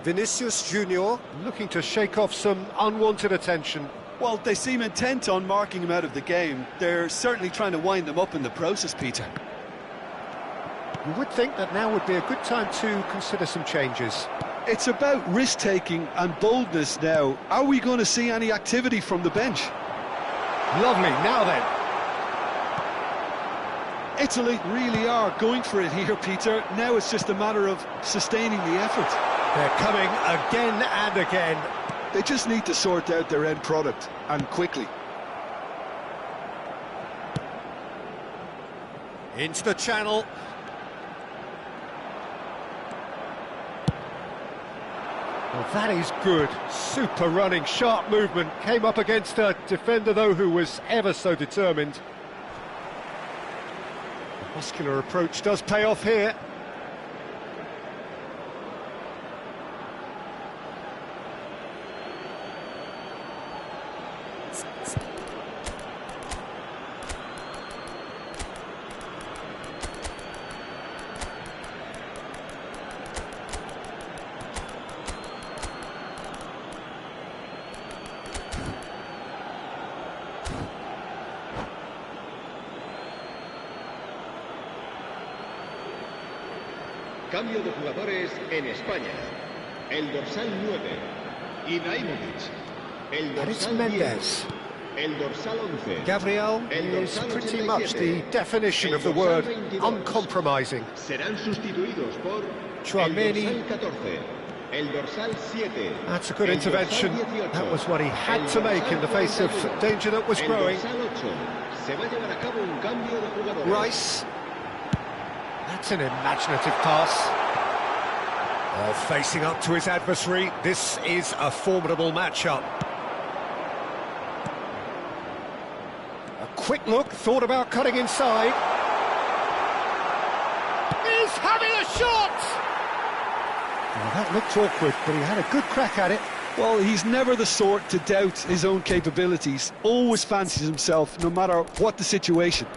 Vinicius Junior looking to shake off some unwanted attention. Well, they seem intent on marking him out of the game. They're certainly trying to wind them up in the process, Peter. You would think that now would be a good time to consider some changes. It's about risk-taking and boldness now. Are we going to see any activity from the bench? Lovely, now then. Italy really are going for it here, Peter. Now it's just a matter of sustaining the effort. They're coming again and again. They just need to sort out their end product, and quickly. Into the channel. Well, that is good. Super running, sharp movement. Came up against a defender, though, who was ever so determined. The muscular approach does pay off here. Cambio de jugadores en España. El dorsal 9, Ibrahimovic. El And it's dorsal 10, Mendes. el dorsal 11. Gabriel is pretty much the definition of the word uncompromising. Serán sustituidos por Tchouaméni. el dorsal 14, el dorsal 7. That's a good el dorsal intervention. 18, That was what he had el to make dorsal in the face of 41, danger that was growing. El dorsal 8. Se va a llevar a cabo un cambio de jugadores. Rice. That's an imaginative pass. Oh, facing up to his adversary. This is a formidable matchup. A quick look, thought about cutting inside. He's having a shot! Well, that looked awkward, but he had a good crack at it. Well, he's never the sort to doubt his own capabilities. Always fancies himself, no matter what the situation.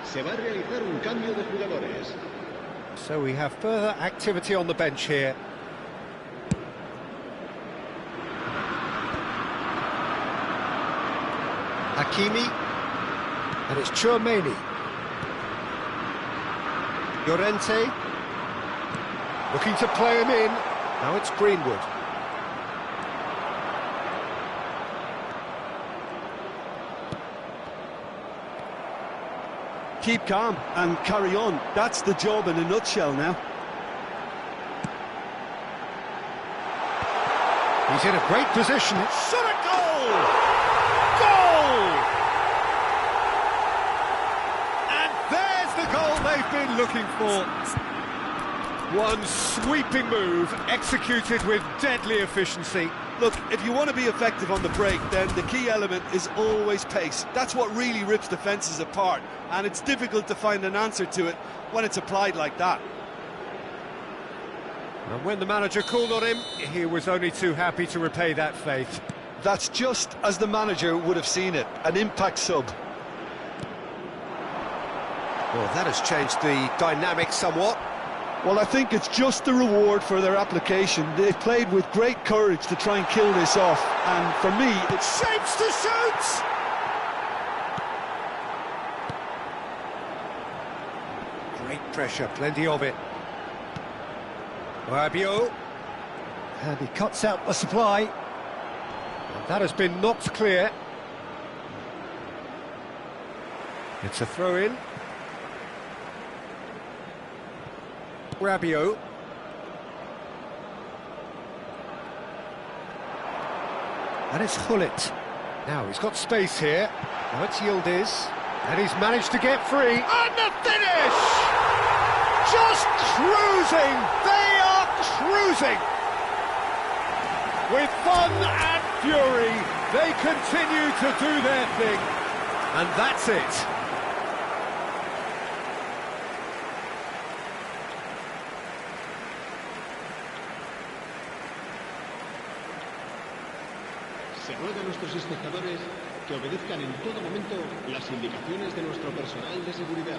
Se va a realizar un cambio de jugadores. So we have further activity on the bench here. Hakimi, and it's Tchouaméni. Llorente, looking to play him in. Now it's Greenwood. Keep calm and carry on. That's the job in a nutshell now. He's in a great position. Shot a goal! Goal! And there's the goal they've been looking for. One sweeping move, executed with deadly efficiency. Look, if you want to be effective on the break, then the key element is always pace. That's what really rips defences apart, and it's difficult to find an answer to it when it's applied like that. And when the manager called on him, he was only too happy to repay that faith. That's just as the manager would have seen it, an impact sub. Well, that has changed the dynamic somewhat. Well, I think it's just the reward for their application. They played with great courage to try and kill this off, and for me, it's Shapes to shoot! Great pressure, plenty of it. Rabiot, and he cuts out the supply. And that has been knocked clear. It's a throw-in. Rabiot. And it's Gullit. Now he's got space here. Now it's Yildiz. And he's managed to get free. And the finish! Just cruising! They are cruising! With fun and fury, they continue to do their thing. And that's it. Se ruega a nuestros espectadores que obedezcan en todo momento las indicaciones de nuestro personal de seguridad.